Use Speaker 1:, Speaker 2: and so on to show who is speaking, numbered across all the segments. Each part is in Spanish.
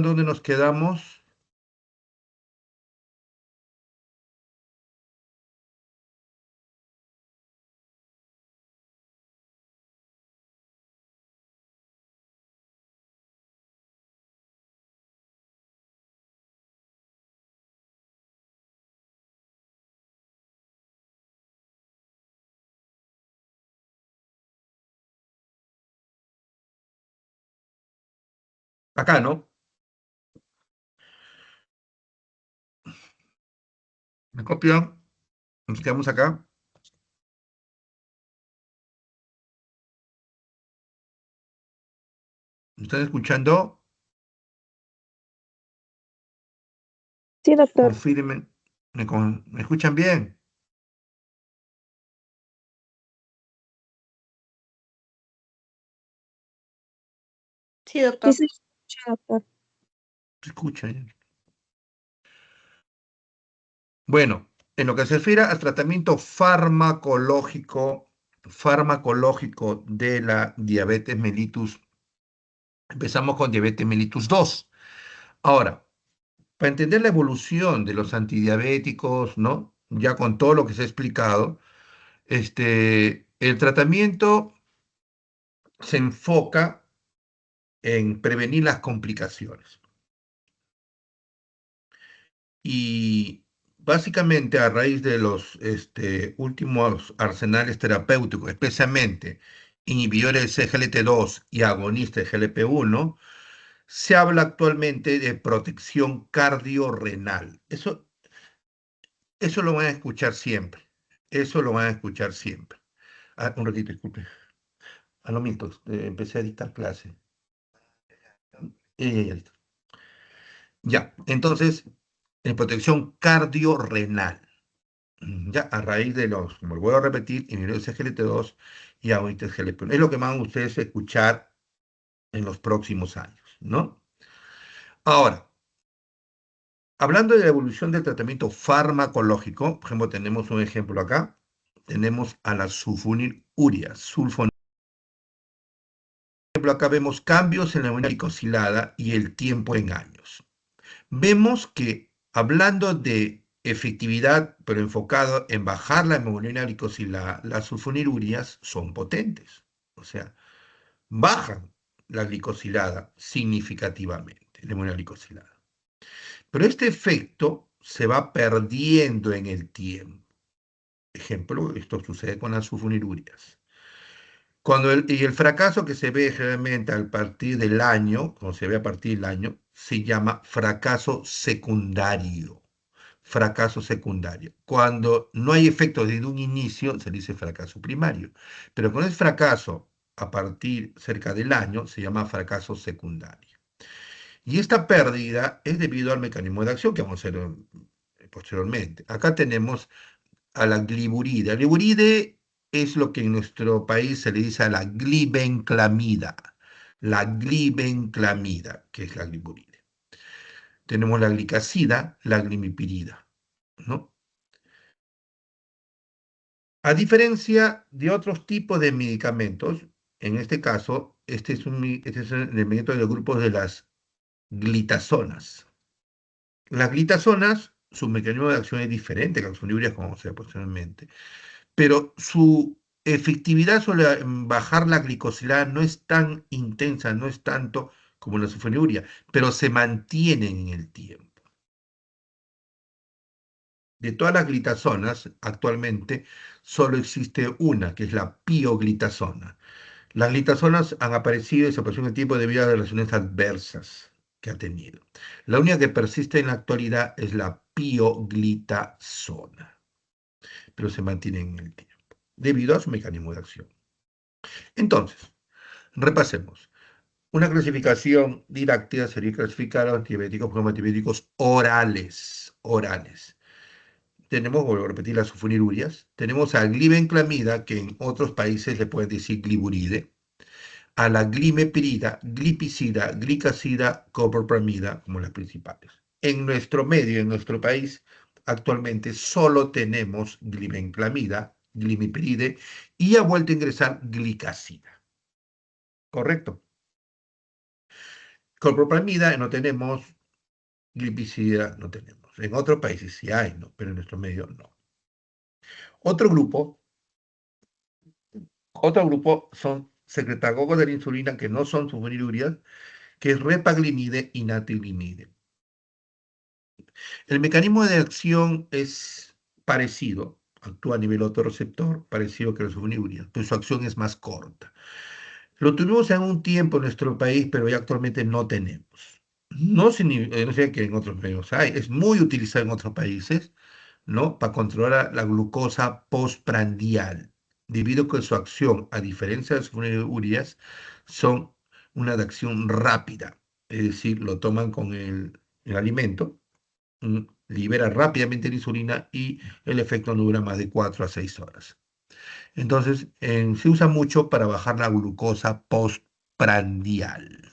Speaker 1: ¿Dónde nos quedamos? Acá, ¿no? ¿Me copian? Nos quedamos acá. ¿Me están escuchando?
Speaker 2: Sí, doctor.
Speaker 1: Confirmen. ¿Me escuchan bien?
Speaker 3: Sí,
Speaker 2: Sí,
Speaker 3: doctor.
Speaker 2: se escucha, doctor.
Speaker 1: ¿Se escuchan? Bueno, en lo que se refiere al tratamiento farmacológico de la diabetes mellitus, empezamos con diabetes mellitus 2. Ahora, para entender la evolución de los antidiabéticos, ¿no? Ya con todo lo que se ha explicado, el tratamiento se enfoca en prevenir las complicaciones. Y básicamente a raíz de los últimos arsenales terapéuticos, especialmente inhibidores de CGLT2 y agonistas de GLP-1, se habla actualmente de protección cardiorrenal. Eso lo van a escuchar siempre. Eso lo van a escuchar siempre. Ah, un ratito, disculpe. A lo mismo, empecé a dictar clase. Listo. Ya, entonces, en protección cardiorrenal. Ya, a raíz de los, como lo vuelvo a repetir, inhibidores GLT2 y agonistas GLP-1. Es lo que van ustedes a escuchar en los próximos años, ¿no? Ahora, hablando de la evolución del tratamiento farmacológico, por ejemplo, tenemos un ejemplo acá. Tenemos a la sulfonilureas. Por ejemplo, acá vemos cambios en la hemoglobina glicosilada y el tiempo en años. Vemos que hablando de efectividad, pero enfocado en bajar la hemoglobina glicosilada, las sulfonilureas son potentes. O sea, bajan la glicosilada significativamente, la hemoglobina glicosilada. Pero este efecto se va perdiendo en el tiempo. Ejemplo, esto sucede con las sulfonilureas. Y el fracaso que se ve generalmente a partir del año, como se ve a partir del año, se llama fracaso secundario. Fracaso secundario. Cuando no hay efecto desde un inicio, se dice fracaso primario. Pero cuando es fracaso a partir cerca del año, se llama fracaso secundario. Y esta pérdida es debido al mecanismo de acción que vamos a ver posteriormente. Acá tenemos a la gliburide. La gliburide es lo que en nuestro país se le dice a la glibenclamida. La glibenclamida, que es la gliburide. Tenemos la glicazida, la glimipirida, ¿no? A diferencia de otros tipos de medicamentos, en este caso, este es el medicamento del grupo de las glitazonas. Las glitazonas, su mecanismo de acción es diferente que las sulfonilureas, como vamos a ver posteriormente, pero su efectividad sobre bajar la glicosilada no es tan intensa, no es tanto como la sulfonilurea, pero se mantienen en el tiempo. De todas las glitazonas, actualmente solo existe una, que es la pioglitazona. Las glitazonas han aparecido y se apareció en el tiempo debido a las relaciones adversas que ha tenido. La única que persiste en la actualidad es la pioglitazona, pero se mantiene en el tiempo, debido a su mecanismo de acción. Entonces, repasemos. Una clasificación didáctica sería clasificar a los antibióticos como antibióticos orales. Tenemos, vuelvo a repetir, las sulfonilurias. Tenemos a glibenclamida, que en otros países le pueden decir gliburide, a la glimepirida, glipizida, glicazida, copropramida como las principales. En nuestro medio, en nuestro país, actualmente solo tenemos glibenclamida, glimepiride y ha vuelto a ingresar glicazida. ¿Correcto? Clorpropamida no tenemos, glipizida no tenemos. En otros países sí hay, ¿no? Pero en nuestro medio no. Otro grupo, otro grupo son secretagogos de la insulina que no son sulfonilureas, que es repaglimide y natrilimide. El mecanismo de acción es parecido, actúa a nivel autorreceptor, parecido que la sulfonilurea, pero su acción es más corta. Lo tuvimos en un tiempo en nuestro país, pero ya actualmente no tenemos. No significa que en otros países hay, es muy utilizado en otros países, ¿no? Para controlar la glucosa postprandial, debido a que su acción, a diferencia de las sulfonilureas, son una de acción rápida, es decir, lo toman con el alimento, libera rápidamente la insulina y el efecto no dura más de 4 a 6 horas. Entonces, se usa mucho para bajar la glucosa postprandial.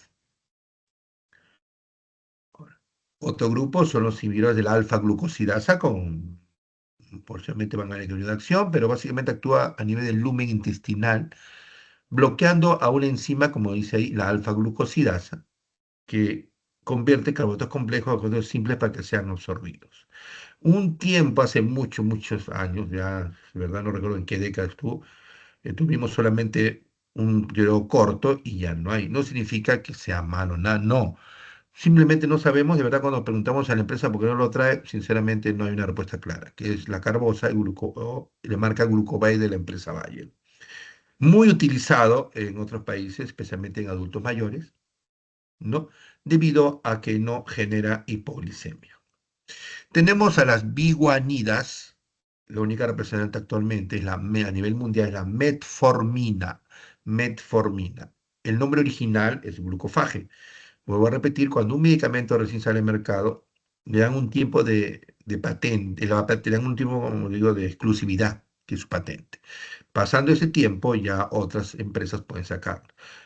Speaker 1: Otro grupo son los inhibidores de la alfa-glucosidasa con posiblemente van a tener de acción, pero básicamente actúa a nivel del lumen intestinal, bloqueando a una enzima, como dice ahí, la alfa-glucosidasa, que convierte carbohidratos complejos a carbohidratos simples para que sean absorbidos. Un tiempo, hace muchos, muchos años, ya, de verdad no recuerdo en qué década estuvo, tuvimos solamente un periodo corto y ya no hay. No significa que sea malo, nada, no. Simplemente no sabemos, de verdad, cuando preguntamos a la empresa por qué no lo trae, sinceramente no hay una respuesta clara, que es la carbosa y o la marca Glucobay de la empresa Bayer. Muy utilizado en otros países, especialmente en adultos mayores, ¿no? Debido a que no genera hipoglicemia. Tenemos a las biguanidas, la única representante actualmente es a nivel mundial es la metformina. Metformina. El nombre original es glucofage. Vuelvo a repetir, cuando un medicamento recién sale al mercado, le dan un tiempo de patente, le dan un tiempo, como digo, de exclusividad, que es su patente. Pasando ese tiempo, ya otras empresas pueden sacar.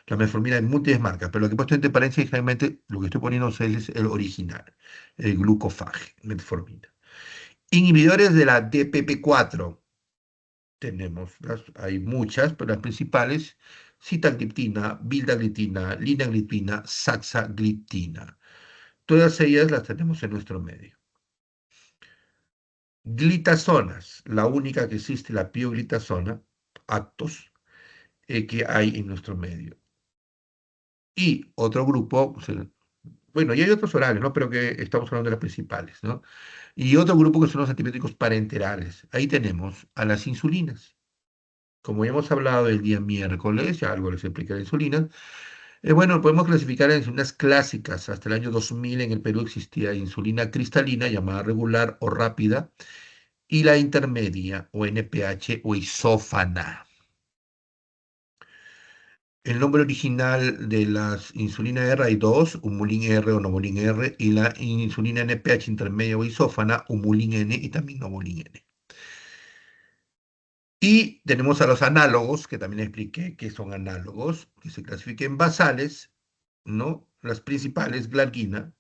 Speaker 1: La metformina hay múltiples marcas, pero lo que he puesto entre paréntesis, generalmente lo que estoy poniendo es el original, el glucofage, metformina. Inhibidores de la DPP4, hay muchas, pero las principales, sitagliptina, vildagliptina, linagliptina, saxagliptina. Todas ellas las tenemos en nuestro medio. Glitazonas, la única que existe, la pioglitazona, actos, que hay en nuestro medio. Y otro grupo, bueno, y hay otros orales, ¿no? Pero que estamos hablando de las principales, ¿no? Y otro grupo que son los antibióticos parenterales. Ahí tenemos a las insulinas. Como ya hemos hablado el día miércoles, ya algo les expliqué la insulina. Bueno, podemos clasificar en insulinas clásicas. Hasta el año 2000 en el Perú existía insulina cristalina, llamada regular o rápida, y la intermedia, o NPH, o isófana. El nombre original de las insulina R hay dos, Humulin R o Novolin R, y la insulina NPH intermedia o isófana, Humulin N y también Novolin N. Y tenemos a los análogos, que también expliqué que son análogos, que se clasifican en basales, ¿no? Las principales, glargina,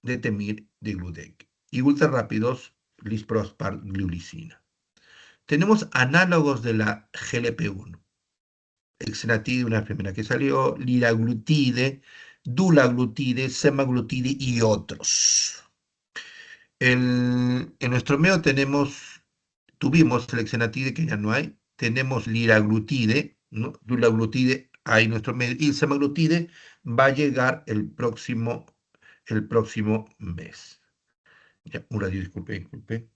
Speaker 1: detemir, digludec. Y ultra rápidos, lisprospar, glulicina. Tenemos análogos de la GLP-1. Exenatide, una primera que salió, liraglutide, dulaglutide, semaglutide y otros. En nuestro medio tuvimos el exenatide, que ya no hay, tenemos liraglutide, ¿no? Dulaglutide hay en nuestro medio, y el semaglutide va a llegar el próximo mes. Ya, un radio, disculpe, disculpe.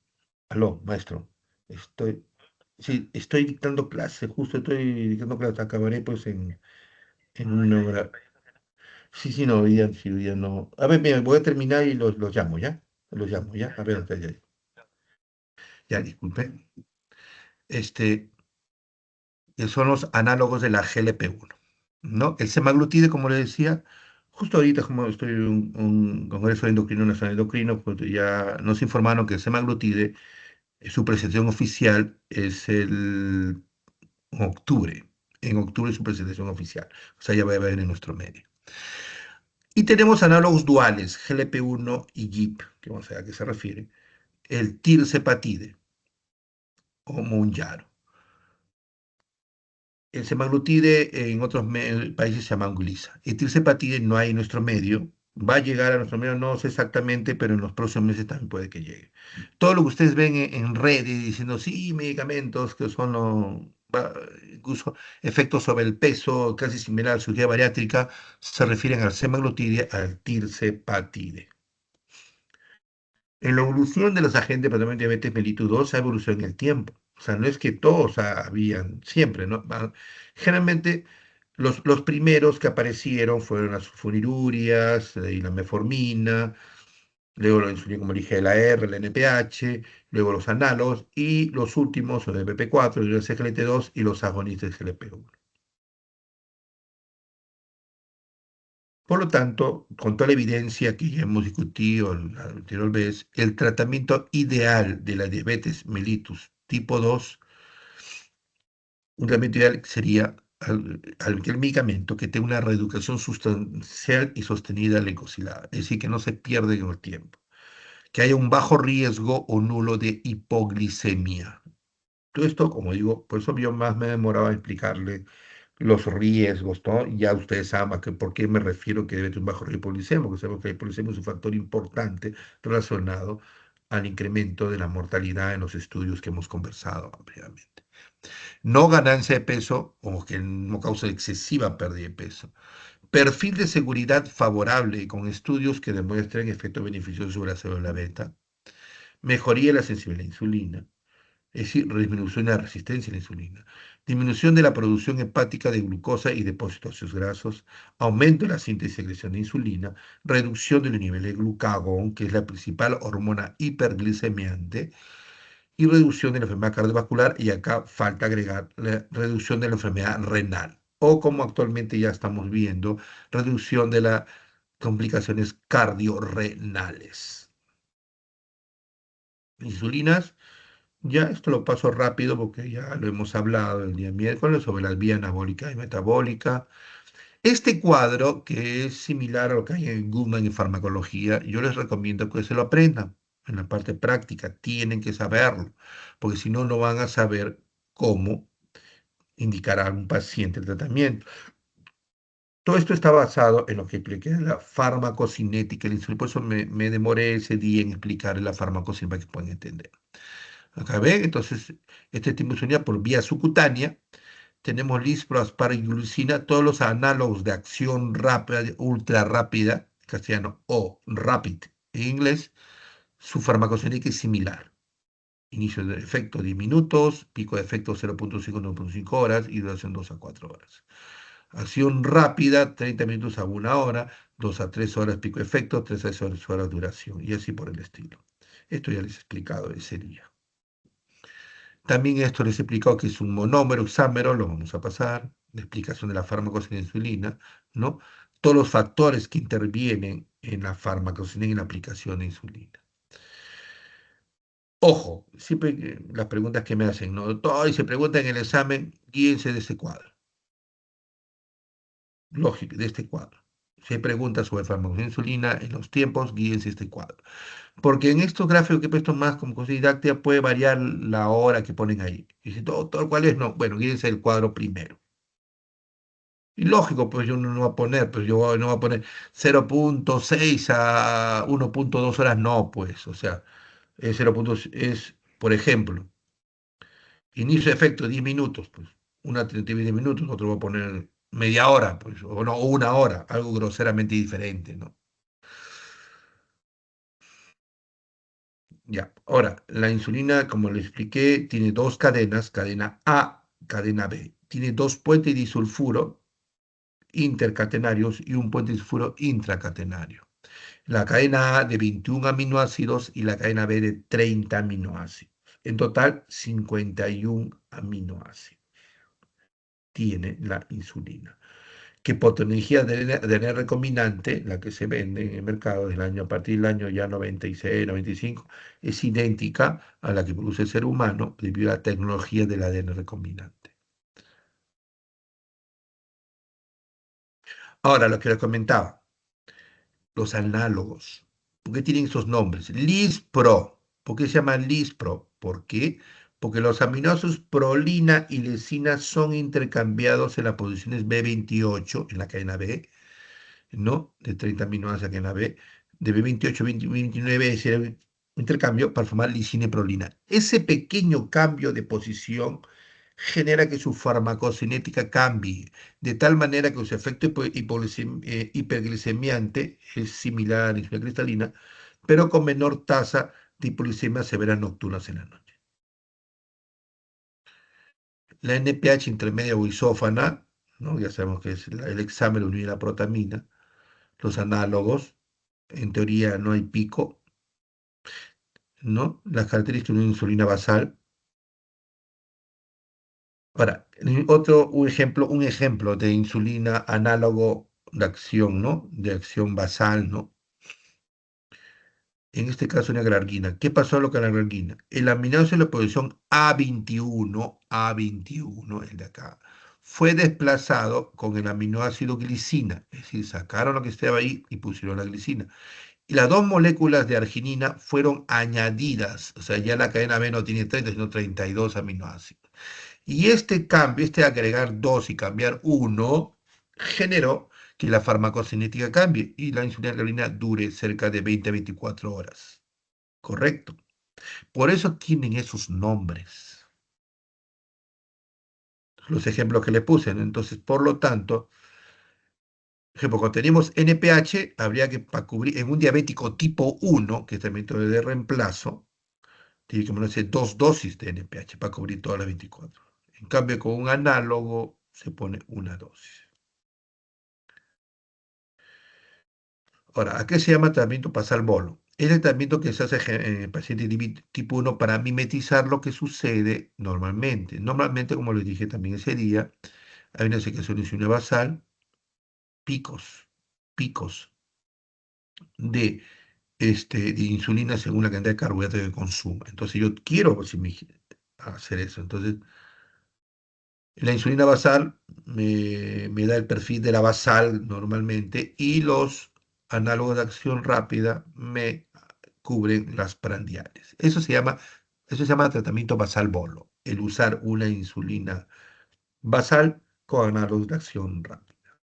Speaker 1: Aló, maestro. Estoy, sí, estoy dictando clase, justo estoy dictando clase, acabaré pues en una hora. Sí, sí, no, hoy día no. A ver, mira, voy a terminar y los llamo, ¿ya? Los llamo, ¿ya? A ver, ya, ya, disculpe. Este, son los análogos de la GLP-1, ¿no? El semaglutide, como le decía, justo ahorita, como estoy en un congreso de endocrino nacional endocrino, pues ya nos informaron que el semaglutide, su presentación oficial es en octubre. En octubre es su presentación oficial. O sea, ya va a haber en nuestro medio. Y tenemos análogos duales, GLP-1 y GIP, que vamos a ver a qué se refiere. El tirzepatide o Mounjaro. El semaglutide en otros países se llama Unglisa. El tirzepatide no hay en nuestro medio, ¿Va a llegar a nuestro medio? No sé exactamente, pero en los próximos meses también puede que llegue. Todo lo que ustedes ven en redes diciendo, sí, medicamentos que son incluso efectos sobre el peso, casi similar a la cirugía bariátrica, se refieren al semaglutide, al tirzepatide. En la evolución de los agentes para tomar diabetes mellitus 2 ha evolucionado en el tiempo. O sea, no es que todos habían siempre, ¿no? Generalmente los primeros que aparecieron fueron las sulfonirurias y la metformina, luego la insulina, como dije, la R, la NPH, luego los análogos y los últimos son el BP4, el SGLT2 y los agonistas GLP-1. Por lo tanto, con toda la evidencia que ya hemos discutido la anterior vez, el tratamiento ideal de la diabetes mellitus tipo 2, un tratamiento ideal sería el medicamento que tenga una reeducación sustancial y sostenida de la glucosilada, es decir, que no se pierda en el tiempo, que haya un bajo riesgo o nulo de hipoglicemia. Todo esto, como digo, por eso yo más me demoraba en explicarle los riesgos, ¿no? Ya ustedes saben por qué me refiero que debe tener un bajo riesgo hipoglicemia, porque sabemos que la hipoglicemia es un factor importante relacionado al incremento de la mortalidad en los estudios que hemos conversado ampliamente. No ganancia de peso, o que no causa excesiva pérdida de peso. Perfil de seguridad favorable con estudios que demuestren efectos beneficiosos sobre la célula beta. Mejoría de la sensibilidad a la insulina, es decir, disminución de la resistencia a la insulina, disminución de la producción hepática de glucosa y depósitos óseos grasos, aumento de la síntesis y secreción de insulina, reducción de los niveles de glucagón, que es la principal hormona hiperglicemiante, y reducción de la enfermedad cardiovascular, y acá falta agregar la reducción de la enfermedad renal, o como actualmente ya estamos viendo, reducción de las complicaciones cardiorrenales. Insulinas. Ya esto lo paso rápido porque ya lo hemos hablado el día miércoles sobre las vías anabólica y metabólica. Este cuadro, que es similar a lo que hay en Goodman en farmacología, yo les recomiendo que se lo aprendan en la parte práctica. Tienen que saberlo, porque si no, no van a saber cómo indicar a un paciente el tratamiento. Todo esto está basado en lo que expliqué de la farmacocinética del insulina. Por eso me demoré ese día en explicar la farmacocinética para que puedan entender. Acá ven, entonces, este tipo de insulina por vía subcutánea. Tenemos lispro, asparaglucina, todos los análogos de acción rápida, ultra rápida, en castellano, o rapid en inglés, su farmacocinética es similar. Inicio de efecto 10 minutos, pico de efecto 0.5 a 9.5 horas y duración 2 a 4 horas. Acción rápida, 30 minutos a 1 hora, 2 a 3 horas pico de efecto, 3 a 6 horas duración, y así por el estilo. Esto ya les he explicado ese día. También esto les he explicado que es un monómero, hexámero, lo vamos a pasar, la explicación de la farmacocinética de insulina, ¿no? Todos los factores que intervienen en la farmacocinética y en la aplicación de insulina. Ojo, siempre las preguntas que me hacen, ¿no? Doctor, y se pregunta en el examen, guíense de este cuadro. Lógico, de este cuadro. Si hay preguntas sobre farmacocinética de insulina en los tiempos, guíense de este cuadro. Porque en estos gráficos que he puesto más como cosa didáctica puede variar la hora que ponen ahí. Y si todo cuál es, no. Bueno, guíense el cuadro primero. Y lógico, pues yo no voy a poner, pues yo no voy a poner 0.6 a 1.2 horas, no, pues, o sea, es 0. Por ejemplo, inicio de efecto 10 minutos, pues, una 30 minutos, otro va a poner media hora, pues, o no, o 1 hora, algo groseramente diferente, ¿no? Ya, ahora, la insulina, como le expliqué, tiene dos cadenas, cadena A, cadena B. Tiene dos puentes disulfuro intercatenarios y un puente disulfuro intracatenario. La cadena A de 21 aminoácidos y la cadena B de 30 aminoácidos. En total, 51 aminoácidos tiene la insulina. Que potencia de ADN recombinante, la que se vende en el mercado a partir del año ya 96, 95, es idéntica a la que produce el ser humano debido a la tecnología del ADN recombinante. Ahora, lo que les comentaba, los análogos. ¿Por qué tienen esos nombres? Lispro. ¿Por qué se llama Lispro? ¿Por qué? Porque los aminoácidos prolina y leucina son intercambiados en las posiciones B28, en la cadena B, ¿no? De 30 aminoácidos aquí en la B, de B28, 20, 29, es el intercambio para formar lisina y prolina. Ese pequeño cambio de posición genera que su farmacocinética cambie, de tal manera que su efecto hiperglicemiante es similar a la insulina cristalina, pero con menor tasa de hipoglicemia severa nocturnas en la noche. La NPH intermedia o isófana, ¿no? Ya sabemos que es el examen de unir la protamina, los análogos, en teoría no hay pico, ¿no? Las características de una insulina basal. Ahora, un ejemplo de insulina análogo de acción, ¿no? De acción basal, ¿no? En este caso una glargina. ¿Qué pasó con la glargina? El aminoácido de la posición A21, el de acá, fue desplazado con el aminoácido glicina, es decir, sacaron lo que estaba ahí y pusieron la glicina. Y las dos moléculas de arginina fueron añadidas, o sea, ya la cadena B no tiene 30, sino 32 aminoácidos. Y este cambio, este agregar 2 y cambiar uno, generó que la farmacocinética cambie y la insulina dure cerca de 20 a 24 horas. Correcto. Por eso tienen esos nombres. Los ejemplos que le puse, ¿no? Entonces, por lo tanto, por ejemplo, cuando tenemos NPH, habría que para cubrir en un diabético tipo 1, que es el método de reemplazo, tiene que ponerse 2 dosis de NPH para cubrir todas las 24. En cambio, con un análogo se pone una dosis. Ahora, ¿a qué se llama tratamiento pasar bolo? Es el tratamiento que se hace en el paciente tipo 1 para mimetizar lo que sucede normalmente. Normalmente, como les dije también ese día, hay una secreción de insulina basal, picos, picos de, de insulina según la cantidad de carbohidratos que consuma. Entonces, yo quiero hacer eso. Entonces, la insulina basal me da el perfil de la basal normalmente y los análogos de acción rápida me cubren las prandiales. Eso se llama tratamiento basal bolo, el usar una insulina basal con análogos de acción rápida.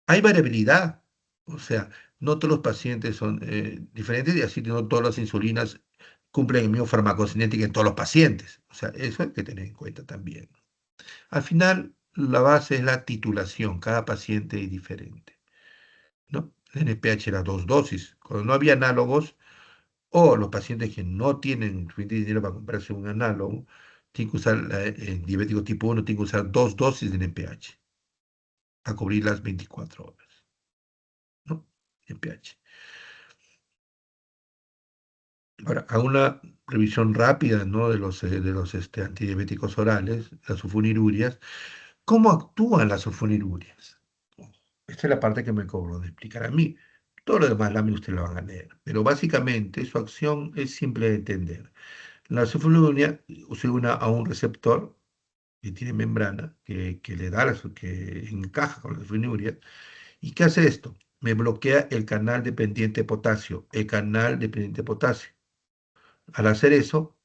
Speaker 1: Hay variabilidad, o sea, no todos los pacientes son diferentes y así no todas las insulinas cumplen el mismo farmacocinética en todos los pacientes. O sea, eso hay que tener en cuenta también. Al final, la base es la titulación, cada paciente es diferente, ¿no? El NPH era 2 dosis. Cuando no había análogos, o los pacientes que no tienen suficiente dinero para comprarse un análogo, tienen que usar, el diabético tipo 1 tiene que usar 2 dosis de NPH a cubrir las 24 horas, ¿no? NPH. Ahora, hago una revisión rápida, ¿no? de los antidiabéticos orales, las sulfonirurias. ¿Cómo actúan las sulfonirurias? Esta es la parte que me cobro de explicar a mí. Todo lo demás, lámina ustedes lo van a leer. Pero básicamente su acción es simple de entender. La sulfonilurea se une a un receptor que tiene membrana, que le da, que encaja con la sulfonilurea. ¿Y qué hace esto? Me bloquea el canal dependiente de potasio, el canal dependiente de potasio. Al hacer eso,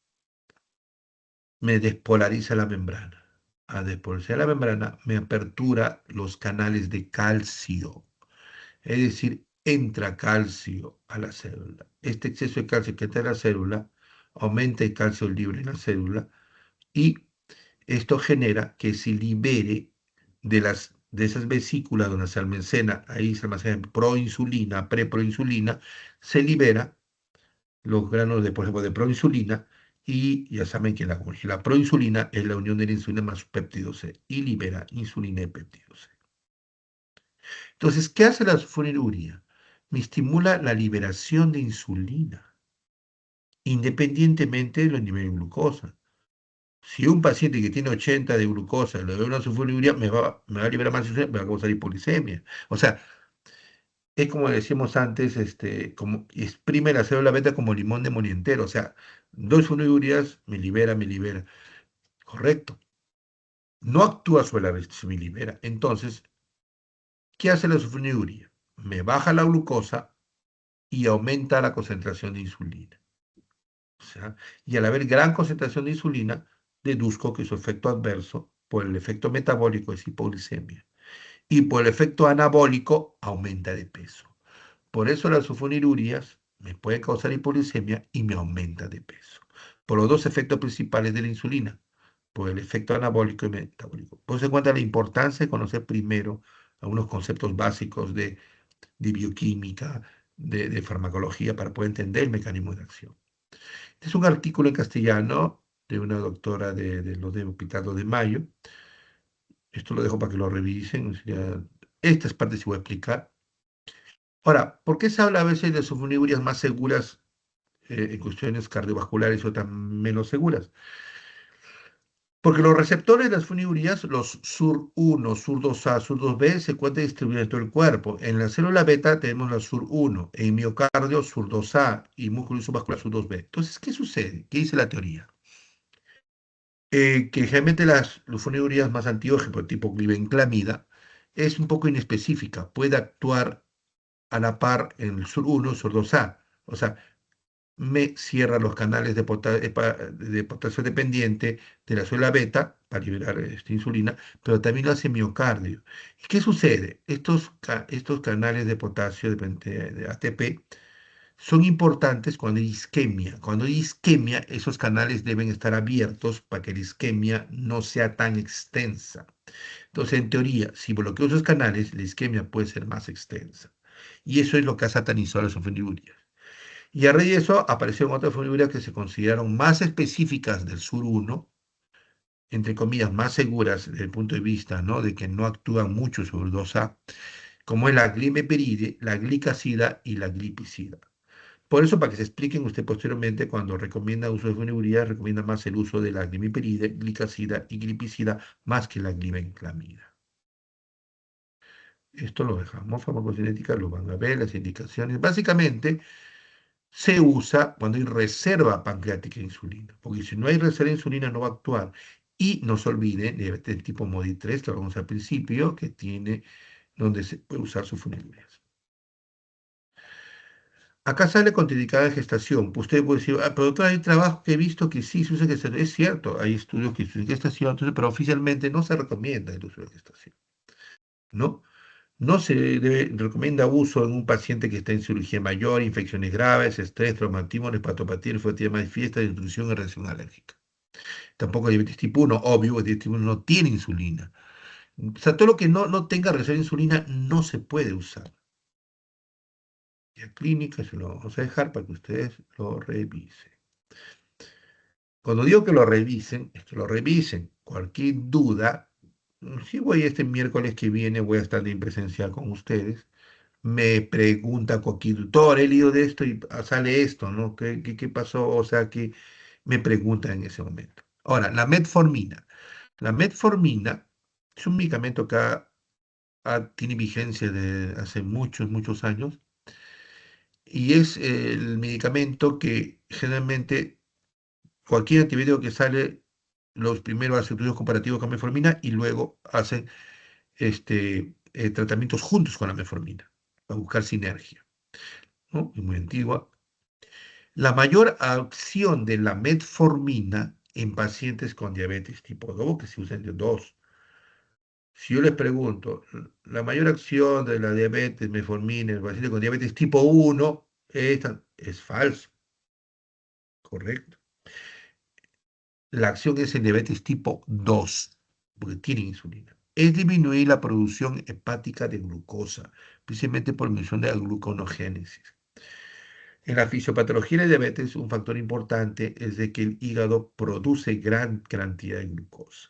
Speaker 1: me despolariza la membrana. Al despolarizar la membrana, me apertura los canales de calcio. Es decir, entra calcio a la célula. Este exceso de calcio que entra a la célula aumenta el calcio libre en la célula y esto genera que se libere de esas vesículas donde se almacena, ahí se almacena proinsulina, preproinsulina, se libera los granos de, por ejemplo, de proinsulina y ya saben que la proinsulina es la unión de la insulina más su péptido C y libera insulina y péptido C. Entonces, ¿qué hace la sulfonilurea? Me estimula la liberación de insulina, independientemente de los niveles de glucosa. Si un paciente que tiene 80 de glucosa le doy una sulfonilurea, me va a liberar más insulina, me va a causar hipoglicemia. O sea, es como decíamos antes, como exprime la célula beta como limón de molientero. O sea, doy sulfonilureas, me libera, me libera. Correcto. No actúa sobre la beta, se me libera. Entonces, ¿qué hace la sulfonilurea? Me baja la glucosa y aumenta la concentración de insulina. O sea, y al haber gran concentración de insulina, deduzco que su efecto adverso por el efecto metabólico es hipoglicemia. y por el efecto anabólico aumenta de peso. Por eso las sulfonilureas me pueden causar hipoglucemia y me aumenta de peso. Por los dos efectos principales de la insulina, por el efecto anabólico y metabólico. Por eso se cuenta la importancia de conocer primero algunos conceptos básicos de bioquímica, de farmacología, para poder entender el mecanismo de acción. Este es un artículo en castellano de una doctora de los de Hospital 2 de Mayo. Esto lo dejo para que lo revisen. O sea, estas partes sí voy a explicar. Ahora, ¿por qué se habla a veces de sulfonilureas más seguras en cuestiones cardiovasculares y otras menos seguras? Porque los receptores de las funiurias, los SUR1, SUR2A, SUR2B, se encuentran distribuidos en todo el cuerpo. En la célula beta tenemos la SUR1, en miocardio SUR2A y músculo vascular SUR2B. Entonces, ¿qué sucede? ¿Qué dice la teoría? Que generalmente los funiurias más antiguas, por tipo glibenclamida, es un poco inespecífica. Puede actuar a la par en el SUR1, SUR2A. O sea, me cierra los canales de potasio dependiente de la célula beta para liberar esta insulina, pero también lo hace miocardio. ¿Y qué sucede? Estos canales de potasio de ATP son importantes cuando hay isquemia. Cuando hay isquemia, esos canales deben estar abiertos para que la isquemia no sea tan extensa. Entonces, en teoría, si bloqueo esos canales, la isquemia puede ser más extensa. Y eso es lo que ha satanizado las ofendiurias. Y a raíz de eso aparecieron otras fibras que se consideraron más específicas del SUR1, entre comillas, más seguras desde el punto de vista, ¿no?, de que no actúan mucho sobre el 2A, como es la glimeperide, la glicazida y la glipizida. Por eso, para que se expliquen usted posteriormente, cuando recomienda uso de funiburidad, recomienda más el uso de la glimeperide, glicazida y glipizida más que la glibenclamida. Esto lo dejamos, farmacocinética, lo van a ver, las indicaciones. Básicamente, se usa cuando hay reserva pancreática de insulina, porque si no hay reserva de insulina no va a actuar. Y no se olviden de este tipo MODI 3, que hablamos al principio, que tiene donde se puede usar sus funerias. Acá sale contraindicada de gestación. Pues usted puede decir, pero doctor, hay trabajo que he visto que sí se usa gestación. Es cierto, hay estudios que usan gestación, entonces, pero oficialmente no se recomienda el uso de gestación, ¿no? No se recomienda uso en un paciente que está en cirugía mayor, infecciones graves, estrés, traumatismo, hepatopatía, nefropatía manifiesta, nutrición y reacción alérgica. Tampoco diabetes tipo 1, obvio, el diabetes tipo 1 no tiene insulina. O sea, todo lo que no tenga reserva de insulina no se puede usar. La clínica se lo vamos a dejar para que ustedes lo revisen. Cuando digo que lo revisen, es que lo revisen. Cualquier duda, si voy este miércoles que viene, voy a estar en presencial con ustedes. Me pregunta cualquier tutor, he leído de esto y sale esto, ¿no? ¿Qué pasó? O sea, que me pregunta en ese momento. Ahora, la metformina. La metformina es un medicamento que tiene vigencia de hace muchos, muchos años y es el medicamento que generalmente cualquier antibiótico que sale, los primeros hacen estudios comparativos con metformina y luego hacen tratamientos juntos con la metformina para buscar sinergia, ¿no? Es muy antigua. La mayor acción de la metformina en pacientes con diabetes tipo 2, que se usan de 2. Si yo les pregunto, la mayor acción de la diabetes metformina en pacientes con diabetes tipo 1 es falso, correcto. La acción es en diabetes tipo 2, porque tienen insulina. Es disminuir la producción hepática de glucosa, precisamente por mención de la gluconogénesis. En la fisiopatología de diabetes, un factor importante es de que el hígado produce gran cantidad de glucosa.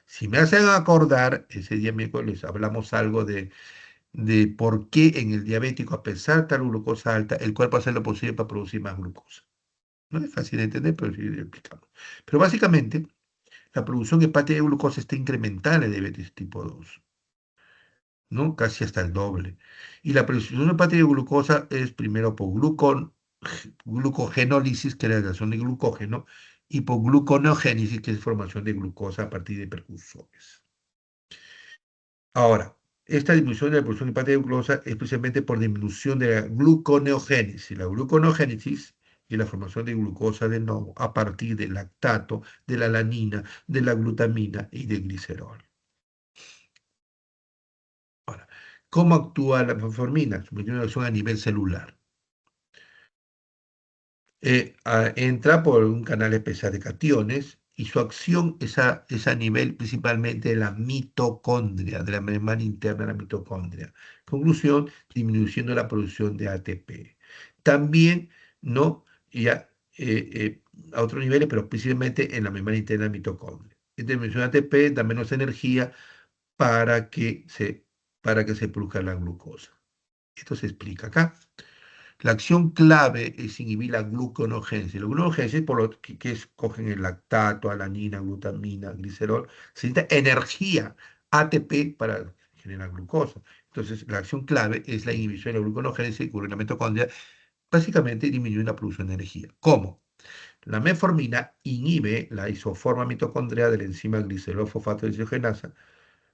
Speaker 1: Si me hacen acordar, ese día miércoles hablamos algo de por qué en el diabético, a pesar de tal glucosa alta, el cuerpo hace lo posible para producir más glucosa. No es fácil de entender, pero sí lo explicamos. Pero básicamente, la producción hepática de glucosa está incrementada en el diabetes tipo 2, ¿no? Casi hasta el doble. Y la producción hepática de glucosa es primero por glucogenólisis, que es la relación de glucógeno, y por gluconeogénesis, que es formación de glucosa a partir de precursores. Ahora, esta disminución de la producción hepática de glucosa es especialmente por disminución de la gluconeogénesis. La gluconeogénesis y la formación de glucosa de nuevo a partir del lactato, de la alanina, de la glutamina y del glicerol. ¿Cómo actúa la metformina? Su mecanismo de acción a nivel celular. Entra por un canal especial de cationes y su acción es a nivel principalmente de la mitocondria, de la membrana interna de la mitocondria. Conclusión, disminuyendo la producción de ATP. También, ¿no? Ya, a otros niveles, pero principalmente en la membrana interna de la mitocondria. Esta disminución de ATP da menos energía para que se produzca la glucosa. Esto se explica acá. La acción clave es inhibir la gluconogénesis. La gluconogénesis, por lo que escogen el lactato, alanina, glutamina, glicerol, se necesita energía, ATP, para generar glucosa. Entonces, la acción clave es la inhibición de la gluconogénesis y la mitocondria, básicamente disminuye la producción de energía. ¿Cómo? La metformina inhibe la isoforma mitocondrial de la enzima glicerol-fosfato desogenasa,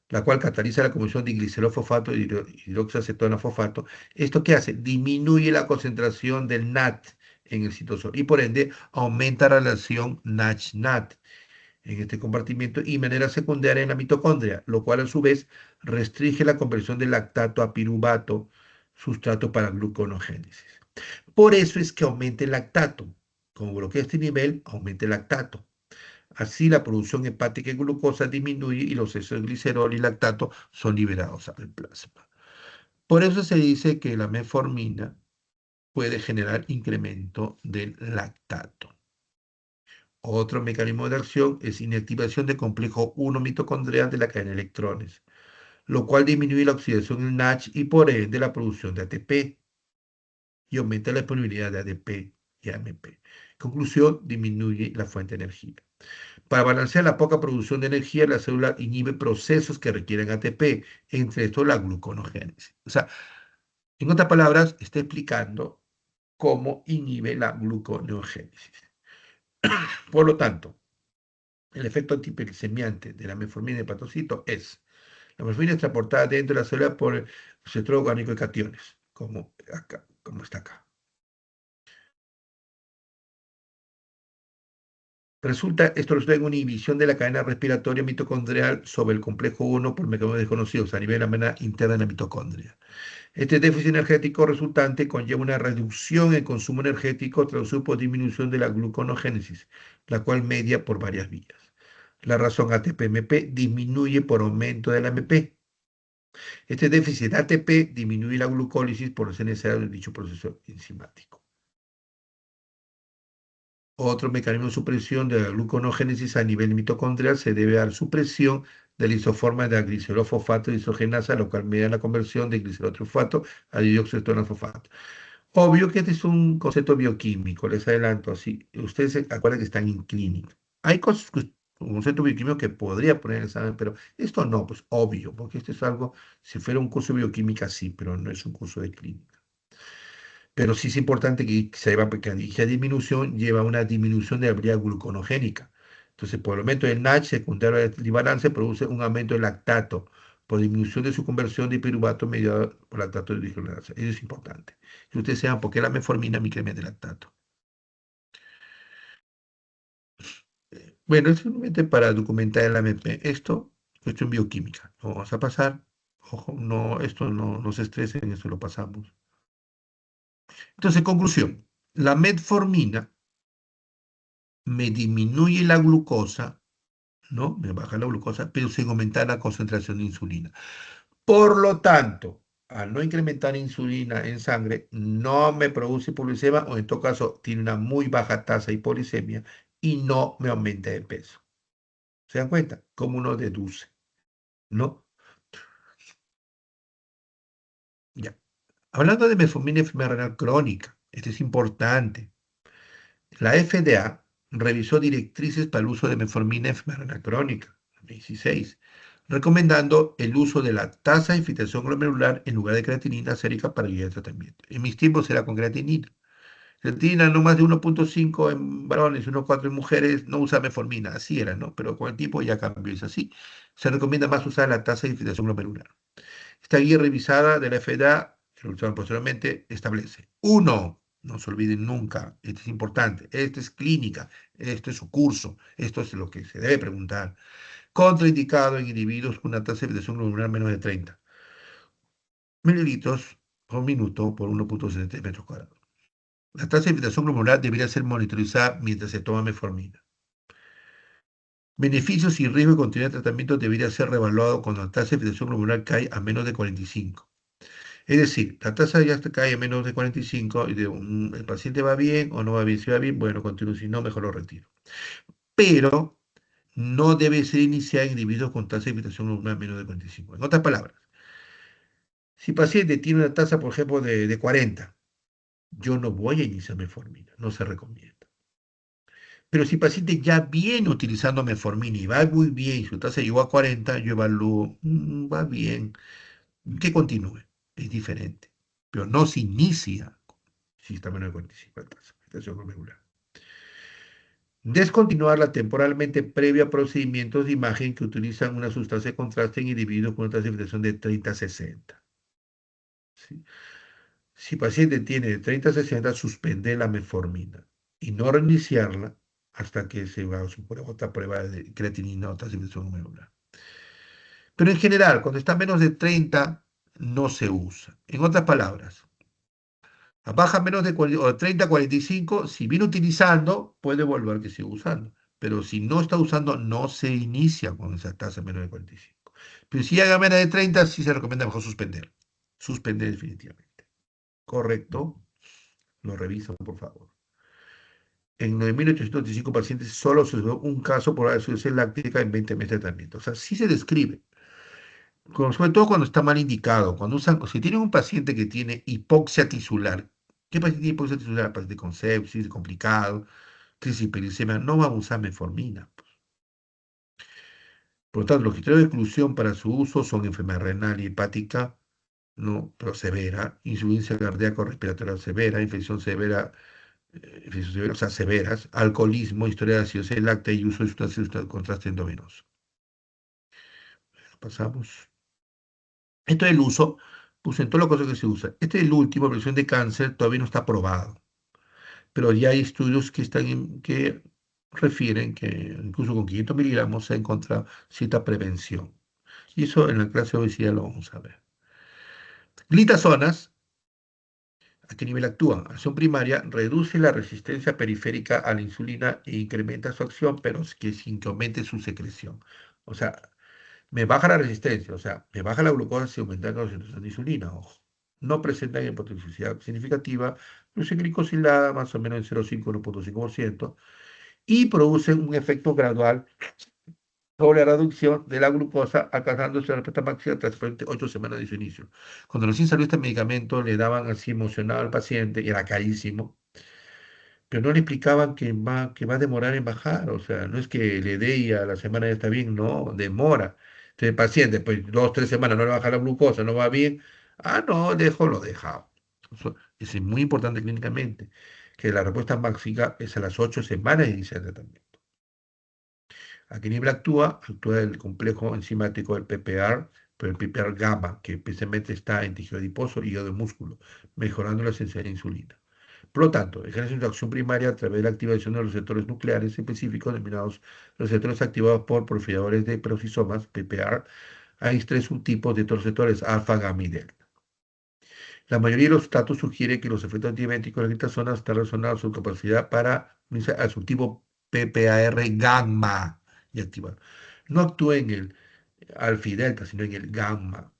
Speaker 1: la cual cataliza la conversión de glicerol-fosfato y hidroxiacetona-fosfato. ¿Esto qué hace? Disminuye la concentración del NAT en el citosol y por ende aumenta la relación NASH-NAT en este compartimiento y de manera secundaria en la mitocondria, lo cual a su vez restringe la conversión del lactato a piruvato, sustrato para gluconogénesis. Por eso es que aumenta el lactato. Como bloquea este nivel, aumenta el lactato. Así la producción hepática de glucosa disminuye y los excesos de glicerol y lactato son liberados al plasma. Por eso se dice que la metformina puede generar incremento del lactato. Otro mecanismo de acción es inactivación del complejo 1 mitocondrial de la cadena de electrones, lo cual disminuye la oxidación del NASH y por ende la producción de ATP y aumenta la disponibilidad de ADP y AMP. Conclusión, disminuye la fuente de energía. Para balancear la poca producción de energía, la célula inhibe procesos que requieren ATP, entre estos la gluconogénesis. O sea, en otras palabras, está explicando cómo inhibe la gluconeogénesis. Por lo tanto, el efecto antihiperglicemiante de la metformina en el hepatocito es: la metformina es transportada dentro de la célula por el receptor orgánico de cationes, como acá, como está acá. Esto resulta en una inhibición de la cadena respiratoria mitocondrial sobre el complejo 1 por mecanismos desconocidos a nivel de la membrana interna de la mitocondria. Este déficit energético resultante conlleva una reducción en el consumo energético traducido por disminución de la gluconogénesis, la cual media por varias vías. La razón ATP-MP disminuye por aumento de la MP. Este déficit ATP disminuye la glucólisis por ser necesario de dicho proceso enzimático. Otro mecanismo de supresión de la gluconogénesis a nivel mitocondrial se debe a la supresión de la isoforma de la glicerol-fosfato deshidrogenasa, lo cual media la conversión de glicerol-fosfato a dióxido-fosfato. Obvio que este es un concepto bioquímico, les adelanto así. Ustedes se acuerdan que están en clínica. Hay cosas, un concepto bioquímico que podría poner en el examen, pero esto no, pues obvio, porque esto es algo, si fuera un curso de bioquímica, sí, pero no es un curso de clínica. Pero sí es importante que sepa que dicha disminución lleva a una disminución de la habilidad gluconogénica. Entonces, por el aumento del NASH secundario al desbalance produce un aumento del lactato por disminución de su conversión de piruvato mediado por lactato de deshidrogenasa. Eso es importante. Que ustedes sepan por qué la metformina incrementa el lactato. Bueno, es simplemente para documentar el AMP. Esto, cuestión bioquímica. Lo vamos a pasar. Ojo, no, esto no se estresen, esto lo pasamos. Entonces, conclusión. La metformina me disminuye la glucosa, ¿no? Me baja la glucosa, pero sin aumentar la concentración de insulina. Por lo tanto, al no incrementar insulina en sangre, no me produce hipoglucemia o en todo caso tiene una muy baja tasa de hipoglucemia y no me aumenta de peso. ¿Se dan cuenta? Como uno deduce, ¿no? Ya. Hablando de metformina y enfermedad renal crónica, esto es importante. La FDA revisó directrices para el uso de metformina en enfermedad renal crónica, 16, recomendando el uso de la tasa de filtración glomerular en lugar de creatinina sérica para guiar el tratamiento. En mis tiempos era con creatinina. Creatinina no más de 1.5 en varones, 1.4 en mujeres, no usa metformina, así era, ¿no? Pero con el tiempo ya cambió, es así. Se recomienda más usar la tasa de filtración glomerular. Esta guía revisada de la FDA, que lo usaron posteriormente, establece: uno, no se olviden nunca, esto es importante, esto es clínica, esto es su curso, esto es lo que se debe preguntar. Contraindicado en individuos con una tasa de filtración glomerular menos de 30. mililitros por minuto por 1,70 metros cuadrados. La tasa de filtración glomerular debería ser monitorizada mientras se toma metformina. Beneficios y riesgo de continuar el tratamiento debería ser revaluado cuando la tasa de filtración glomerular cae a menos de 45. Es decir, la tasa ya cae a menos de 45 y el paciente va bien o no va bien. Si va bien, bueno, continúo. Si no, mejor lo retiro. Pero no debe ser iniciada en individuos con tasa de filtración glomerular menos de 45. En otras palabras, si el paciente tiene una tasa, por ejemplo, de 40, yo no voy a iniciar metformina, no se recomienda. Pero si el paciente ya viene utilizando metformina y va muy bien, y su tasa llegó a 40, yo evalúo, va bien, que continúe, es diferente. Pero no se inicia si está menos de 45 la tasa, filtración glomerular. Descontinuarla temporalmente previa a procedimientos de imagen que utilizan una sustancia de contraste en individuos con una tasa de filtración de 30 a 60. ¿Sí? Si el paciente tiene de 30 a 60, suspende la metformina y no reiniciarla hasta que se va a su otra prueba de creatinina o tasa de filtración glomerular. Pero en general, cuando está menos de 30, no se usa. En otras palabras, baja menos de 40, o 30 a 45, si viene utilizando, puede volver que siga usando. Pero si no está usando, no se inicia con esa tasa menos de 45. Pero si llega a menos de 30, sí se recomienda mejor suspender. Suspender definitivamente. ¿Correcto? Lo revisan, por favor. En 9.885 pacientes solo se dio un caso por insuficiencia láctica en 20 meses de tratamiento. O sea, sí se describe. Sobre todo cuando está mal indicado. Cuando usan, si tienen un paciente que tiene hipoxia tisular, ¿qué paciente tiene hipoxia tisular? Paciente con sepsis, complicado, crisis hiperglicemia, no va a usar metformina. Por lo tanto, los criterios de exclusión para su uso son enfermedad renal y hepática, no, pero severa, insuficiencia cardíaca o respiratoria severa, infección severa, o sea, severas, alcoholismo, historia de acidosis láctea y uso de sustancias de contraste endovenoso. Pasamos. Esto del uso, pues en todas las cosas que se usa. Este es el último, prevención de cáncer, todavía no está aprobado, pero ya hay estudios que refieren que incluso con 500 miligramos se ha encontrado cierta prevención. Y eso en la clase de obesidad lo vamos a ver. Glitazonas, ¿a qué nivel actúan? Acción primaria, reduce la resistencia periférica a la insulina e incrementa su acción, pero sin que aumente su secreción. O sea, me baja la resistencia, o sea, me baja la glucosa si aumenta la concentración de insulina, ojo. No presentan hipotoxicidad significativa, producen glicosilada más o menos en 0,5-1,5% y producen un efecto gradual sobre la reducción de la glucosa, alcanzándose la respuesta máxima tras 8 semanas de su inicio. Cuando recién salió este medicamento, le daban así emocionado al paciente, y era carísimo, pero no le explicaban que va a demorar en bajar, o sea, no es que le dé y a la semana ya está bien, no, demora. Entonces el paciente, pues 2, 3 semanas no le baja la glucosa, no va bien, no, lo deja. Eso es muy importante clínicamente, que la respuesta máxima es a las 8 semanas de iniciar el tratamiento. ¿A qué nivel actúa? Actúa el complejo enzimático del PPAR, pero el PPAR gamma, que especialmente está en tejido adiposo y hígado de músculo, mejorando la sensibilidad de insulina. Por lo tanto, ejerce su acción primaria a través de la activación de los receptores nucleares específicos denominados receptores activados por porfiradores de peroxisomas, PPAR. Hay 3 subtipos de estos receptores, alfa, gamma y delta. La mayoría de los datos sugiere que los efectos antidiabéticos de la glitazona están relacionados a su capacidad para unirse al subtipo PPAR gamma y activar. No actúa en el alfa y delta, sino en el gamma.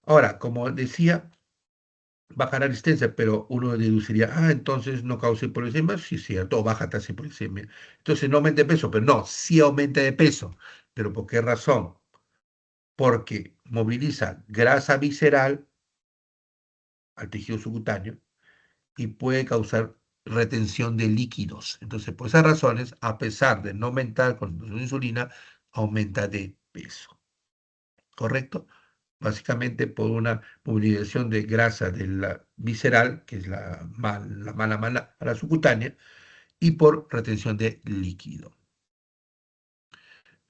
Speaker 1: Ahora, como decía, baja la resistencia, pero uno deduciría, entonces no causa hipoglucemia, sí es cierto, o baja tasa de hipoglucemia. Entonces no aumenta de peso, pero no, sí aumenta de peso. ¿Pero por qué razón? Porque moviliza grasa visceral al tejido subcutáneo y puede causar retención de líquidos. Entonces, por esas razones, a pesar de no aumentar con la insulina, aumenta de peso. ¿Correcto? Básicamente por una movilización de grasa de la visceral, que es la mala a la subcutánea, y por retención de líquido,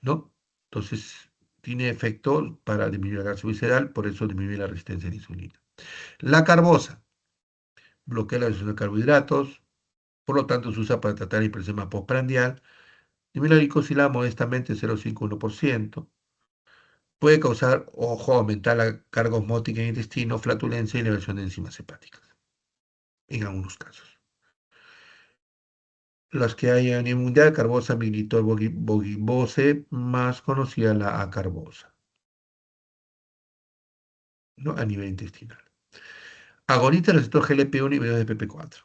Speaker 1: ¿no? Entonces, tiene efecto para disminuir la grasa visceral, por eso disminuye la resistencia a la insulina. La carbosa bloquea la absorción de carbohidratos, por lo tanto se usa para tratar hiperglicemia postprandial, disminuye la glicosila modestamente 0,5-1%, Puede causar, ojo, aumentar la carga osmótica en el intestino, flatulencia y elevación de enzimas hepáticas, en algunos casos. Las que hay a nivel mundial, carbosa, militol, bogibose, más conocida la acarbosa, ¿no? A nivel intestinal. Agonista del receptor GLP-1 y de PP4.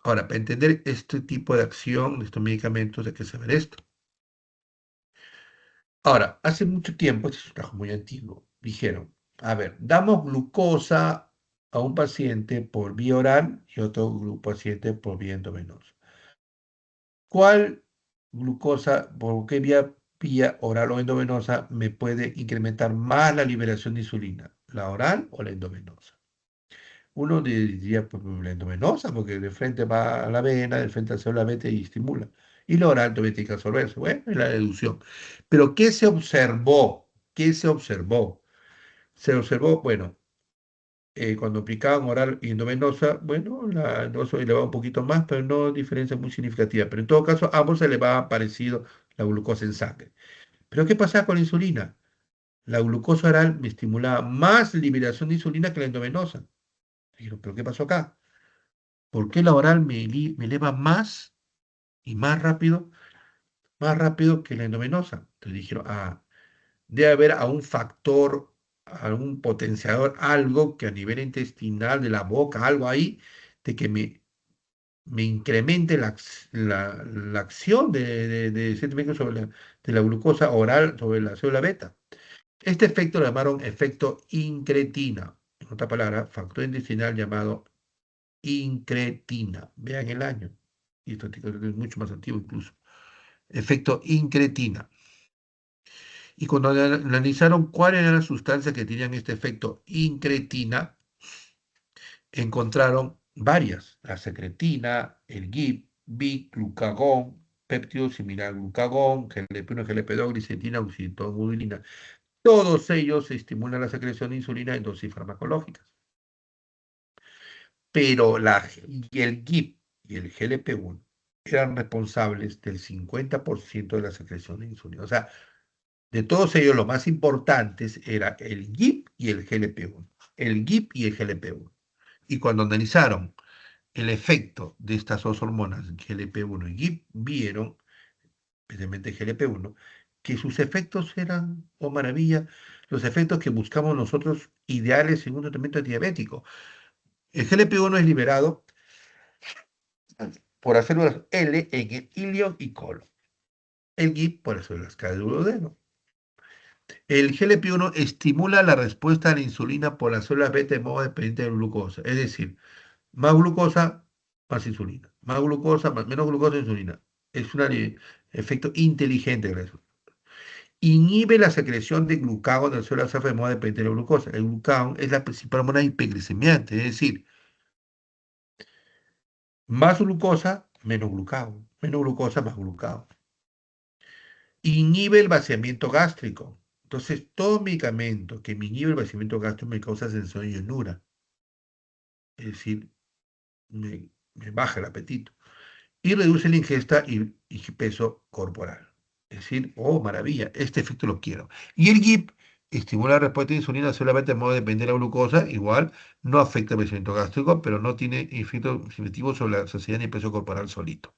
Speaker 1: Ahora, para entender este tipo de acción de estos medicamentos hay que saber esto. Ahora, hace mucho tiempo, este es un trabajo muy antiguo, dijeron, a ver, damos glucosa a un paciente por vía oral y otro grupo paciente por vía endovenosa. ¿Cuál glucosa, por qué vía oral o endovenosa me puede incrementar más la liberación de insulina? ¿La oral o la endovenosa? Uno diría pues, la endovenosa, porque de frente va a la vena, de frente a la célula beta y estimula. Y la oral también tiene que absorberse. Bueno, es la deducción. Pero ¿qué se observó? ¿Qué se observó? Se observó, bueno, cuando aplicaban oral y endovenosa, bueno, la endovenosa elevaba un poquito más, pero no diferencia muy significativa. Pero en todo caso, ambos elevaban parecido la glucosa en sangre. Pero ¿qué pasaba con la insulina? La glucosa oral me estimulaba más liberación de insulina que la endovenosa. Dijeron, ¿pero qué pasó acá? ¿Por qué la oral me eleva más y más rápido que la endovenosa? Entonces dijeron, ah, debe haber a un factor, algún potenciador, algo que a nivel intestinal de la boca, algo ahí, de que me incremente la acción de ciertos medicamentos de la glucosa oral sobre la célula beta. Este efecto lo llamaron efecto incretina. En otra palabra, factor intestinal llamado incretina. Vean el año. Y esto es mucho más antiguo incluso. Efecto incretina. Y cuando analizaron cuáles eran las sustancias que tenían este efecto incretina, encontraron varias. La secretina, el GIP, BIC, glucagón, péptido similar al glucagón, GLP-1, GLP-2, glicetina, oxitocina. Todos ellos estimulan la secreción de insulina en dosis farmacológicas. Pero y el GIP y el GLP-1 eran responsables del 50% de la secreción de insulina. O sea, de todos ellos, los más importantes era el GIP y el GLP-1. El GIP y el GLP-1. Y cuando analizaron el efecto de estas dos hormonas, GLP-1 y GIP, vieron, especialmente GLP-1, que sus efectos eran, oh maravilla, los efectos que buscamos nosotros ideales en un tratamiento diabético. El GLP-1 es liberado por las células L en el ilion y colon. El GIP por las células K del duodeno. El GLP-1 estimula la respuesta a la insulina por las células beta de modo dependiente de glucosa. Es decir, más glucosa, más insulina. Más glucosa, menos glucosa, insulina. Es un efecto inteligente de eso. Inhibe la secreción de glucagón de las células alfa de modo dependiente de la glucosa. El glucagón es la principal hormona hiperglicemiante, es decir, más glucosa, menos glucagón. Menos glucosa, más glucagón. Inhibe el vaciamiento gástrico. Entonces, todo medicamento que me inhibe el vaciamiento gástrico me causa sensación de llenura. Es decir, me baja el apetito. Y reduce la ingesta y peso corporal. Es decir, oh, maravilla, este efecto lo quiero. Y el GIP estimula la respuesta de insulina solamente de modo de depender de la glucosa, igual no afecta el vaciamiento gástrico, pero no tiene efecto significativo sobre la saciedad ni el peso corporal solito.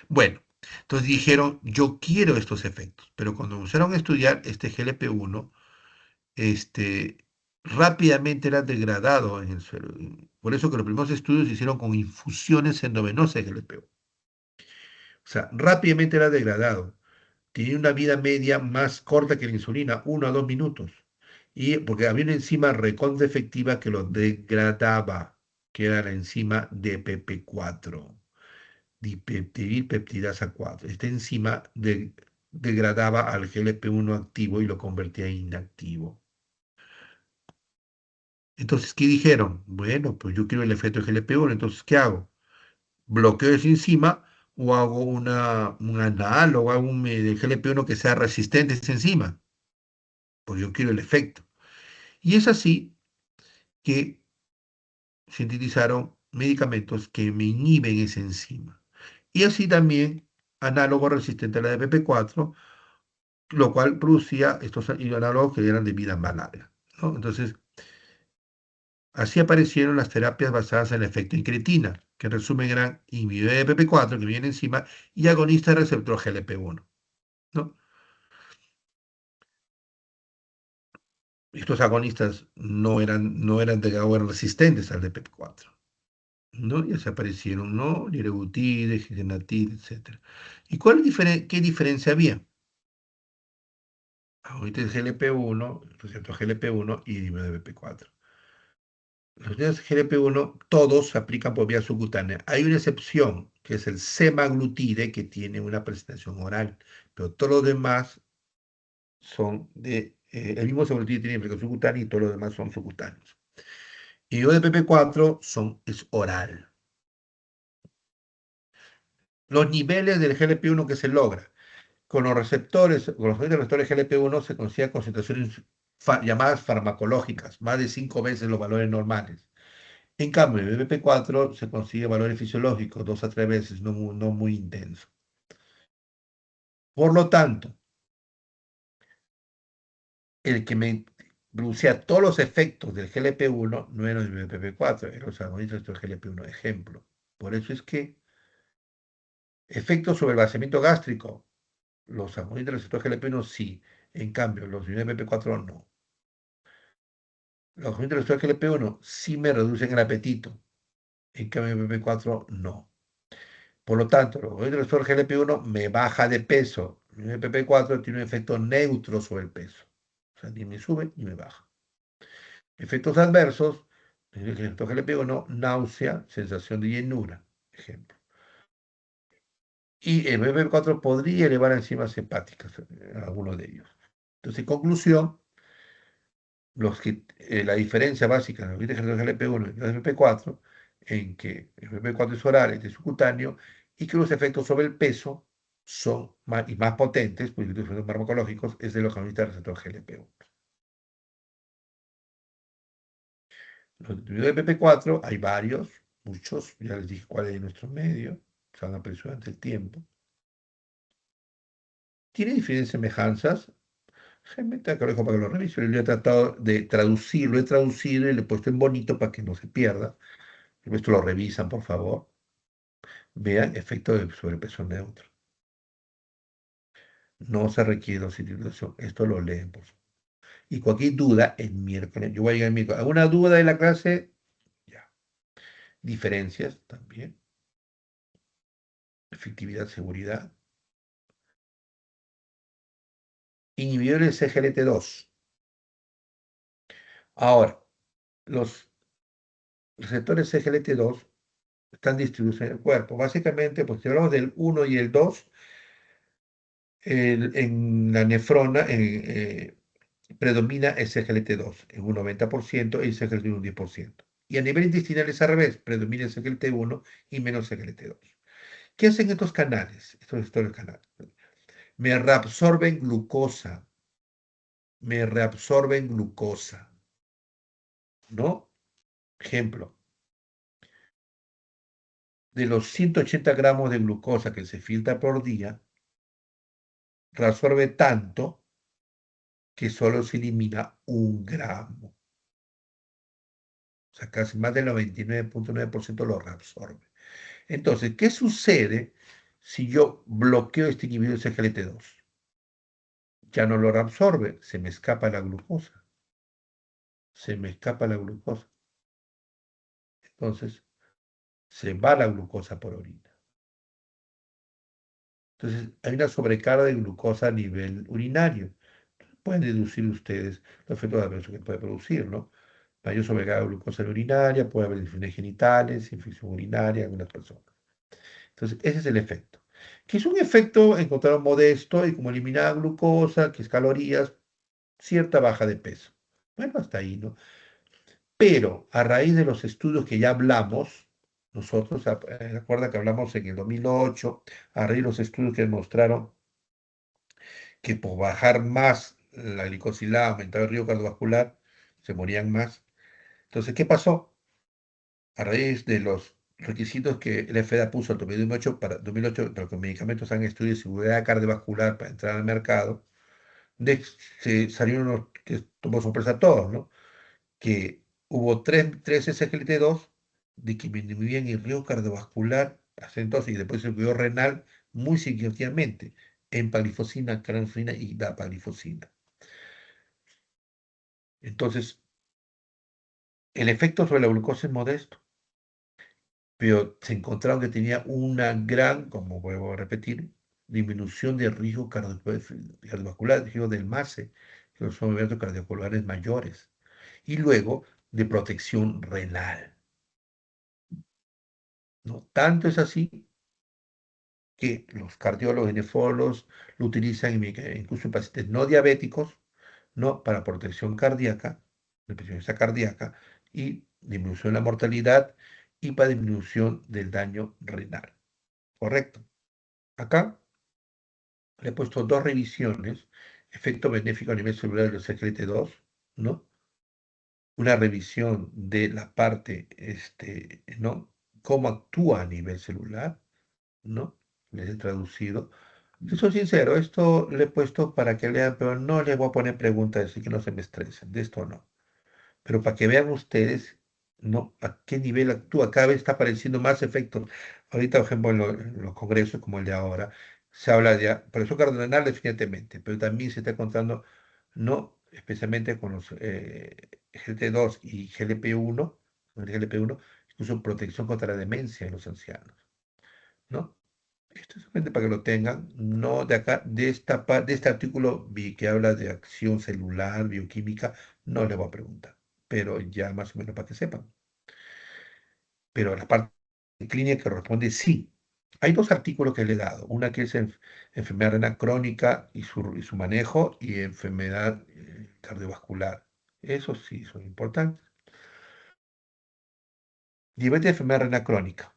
Speaker 1: Bueno, entonces dijeron, yo quiero estos efectos, pero cuando empezaron a estudiar este GLP-1, este, rápidamente era degradado en el suelo. Por eso que los primeros estudios se hicieron con infusiones endovenosas de GLP-1. O sea, rápidamente era degradado. Tenía una vida media más corta que la insulina, 1 a 2 minutos. Y porque había una enzima recontra efectiva que lo degradaba, que era la enzima DPP4, dipeptidilpeptidasa 4. Esta enzima degradaba al GLP-1 activo y lo convertía en inactivo. Entonces, ¿qué dijeron? Bueno, pues yo quiero el efecto del GLP-1, entonces, ¿qué hago? ¿Bloqueo esa enzima o hago un análogo, hago un del GLP-1 que sea resistente a esa enzima? Pues yo quiero el efecto. Y es así que sintetizaron medicamentos que me inhiben esa enzima. Y así también, análogo resistente a la de PP4, lo cual producía estos análogos que eran de vida más larga, ¿no? Entonces, así aparecieron las terapias basadas en el efecto incretina, que en resumen eran inhibidores de PP4 que vienen encima y agonistas del receptor GLP-1, ¿no? Estos agonistas no eran resistentes al DPP4, ¿no? Y así aparecieron, ¿no? Liraglutide, gisenatide, etc. ¿Y qué diferencia había? Ahorita es GLP-1, el receptor GLP-1 y inhibidor de BP4. Los receptores GLP-1 todos se aplican por vía subcutánea. Hay una excepción, que es el semaglutide, que tiene una presentación oral, pero todos los demás son el mismo semaglutide tiene aplicación subcutánea y todos los demás son subcutáneos. Y de PP4 es oral. Los niveles del GLP-1 que se logra con los receptores GLP-1 se consiguen concentraciones llamadas farmacológicas, más de 5 veces los valores normales. En cambio, el BP4 se consigue valores fisiológicos 2 a 3 veces, no muy intenso. Por lo tanto, el que me producía todos los efectos del GLP-1 no era el BP4, eran los agonistas del GLP-1, ejemplo. Por eso es que efectos sobre el vaciamiento gástrico, los agonistas del receptor GLP-1 sí, en cambio, los de BP4 no. Los agonistas del receptor GLP-1 sí me reducen el apetito, en cambio el BP4 no. Por lo tanto, el receptor GLP-1 me baja de peso. El PP4 tiene un efecto neutro sobre el peso. O sea, ni me sube ni me baja. Efectos adversos, el receptor GLP-1, náusea, sensación de llenura, ejemplo. Y el PP4 podría elevar enzimas hepáticas, algunos de ellos. Entonces, en conclusión, la diferencia básica entre los receptores GLP-1 y los PP4, en que el PP4 es oral, este es subcutáneo, y que los efectos sobre el peso son más potentes, porque los efectos farmacológicos, es de los agonistas del receptor GLP-1. Los inhibidores de PP4 hay varios, muchos, ya les dije cuál es nuestro medio, se han aparecido durante el tiempo. Tiene diferentes semejanzas. Realmente acá lo dejo para que lo revisen. Yo he tratado de traducirlo, lo he traducido y le he puesto en bonito para que no se pierda. Esto lo revisan, por favor. Vean efecto de sobrepeso neutro. No se requiere dosificación. Esto lo leen, por favor. Y cualquier duda, el miércoles. Yo voy a llegar el miércoles. ¿Alguna duda de la clase? Ya. Diferencias también. Efectividad, seguridad. Inhibidores CGLT2. Ahora, los receptores CGLT2 están distribuidos en el cuerpo. Básicamente, pues si hablamos del 1 y el 2, en la nefrona predomina el CGLT2 en un 90% y el CGLT1 un 10%. Y a nivel intestinal es al revés, predomina el CGLT1 y menos CGLT2. ¿Qué hacen estos canales? Estos canales. Me reabsorben glucosa. ¿No? Ejemplo, de los 180 gramos de glucosa que se filtra por día, reabsorbe tanto que solo se elimina 1 gramo. O sea, casi más del 99.9% lo reabsorbe. Entonces, ¿qué sucede si yo bloqueo este inhibidor de CGLT2? Ya no lo reabsorbe, se me escapa la glucosa. Entonces, se va la glucosa por orina. Entonces, hay una sobrecarga de glucosa a nivel urinario. Pueden deducir ustedes los efectos adversos que puede producir, ¿no? Mayor sobrecarga de glucosa en urinaria, puede haber infecciones genitales, infección urinaria en algunas personas. Entonces, ese es el efecto. Que es un efecto encontrado modesto y como eliminada glucosa, que es calorías, cierta baja de peso. Bueno, hasta ahí, ¿no? Pero a raíz de los estudios que ya hablamos, nosotros, recuerda que hablamos en el 2008, a raíz de los estudios que demostraron que por bajar más la glicosilada aumentaba el riesgo cardiovascular, se morían más. Entonces, ¿qué pasó? A raíz de los requisitos que el FDA puso en 2008 para que los medicamentos hagan estudios de seguridad cardiovascular para entrar al mercado, se salieron unos que tomó sorpresa a todos, ¿no? Que hubo tres SGLT2 disminuían el riesgo cardiovascular hasta entonces y después el riesgo renal muy significativamente en palifosina, cranfina y dapaglifosina. Entonces, el efecto sobre la glucosa es modesto, pero se encontraron que tenía una gran, como vuelvo a repetir, disminución de riesgo cardiovascular, riesgo del MACE, que son eventos cardiovasculares mayores, y luego de protección renal, ¿no? Tanto es así que los cardiólogos y nefrólogos lo utilizan incluso en pacientes no diabéticos, ¿no? Para protección cardíaca, protección cardíaca y disminución de la mortalidad y para disminución del daño renal. ¿Correcto? Acá le he puesto dos revisiones, efecto benéfico a nivel celular de los SGLT2, ¿no? Una revisión de la parte, ¿no? Cómo actúa a nivel celular, ¿no? Les he traducido. Yo soy sincero, esto le he puesto para que lean, pero no les voy a poner preguntas, así que no se me estresen, de esto no. Pero para que vean ustedes, ¿no? A qué nivel actúa. Cada vez está apareciendo más efectos. Ahorita, por ejemplo, en los congresos como el de ahora, se habla de presión cardiovascular definitivamente, pero también se está encontrando, ¿no? Especialmente con los GLT2 y GLP-1, con el GLP-1, incluso protección contra la demencia en los ancianos, ¿no? Esto es solamente para que lo tengan, no de acá, de este artículo vi que habla de acción celular, bioquímica, no le voy a preguntar, pero ya más o menos para que sepan. Pero la parte clínica que responde sí. Hay dos artículos que le he dado, una que es enfermedad renal crónica y su manejo y enfermedad cardiovascular. Eso sí, son importantes. Diabetes y enfermedad renal crónica.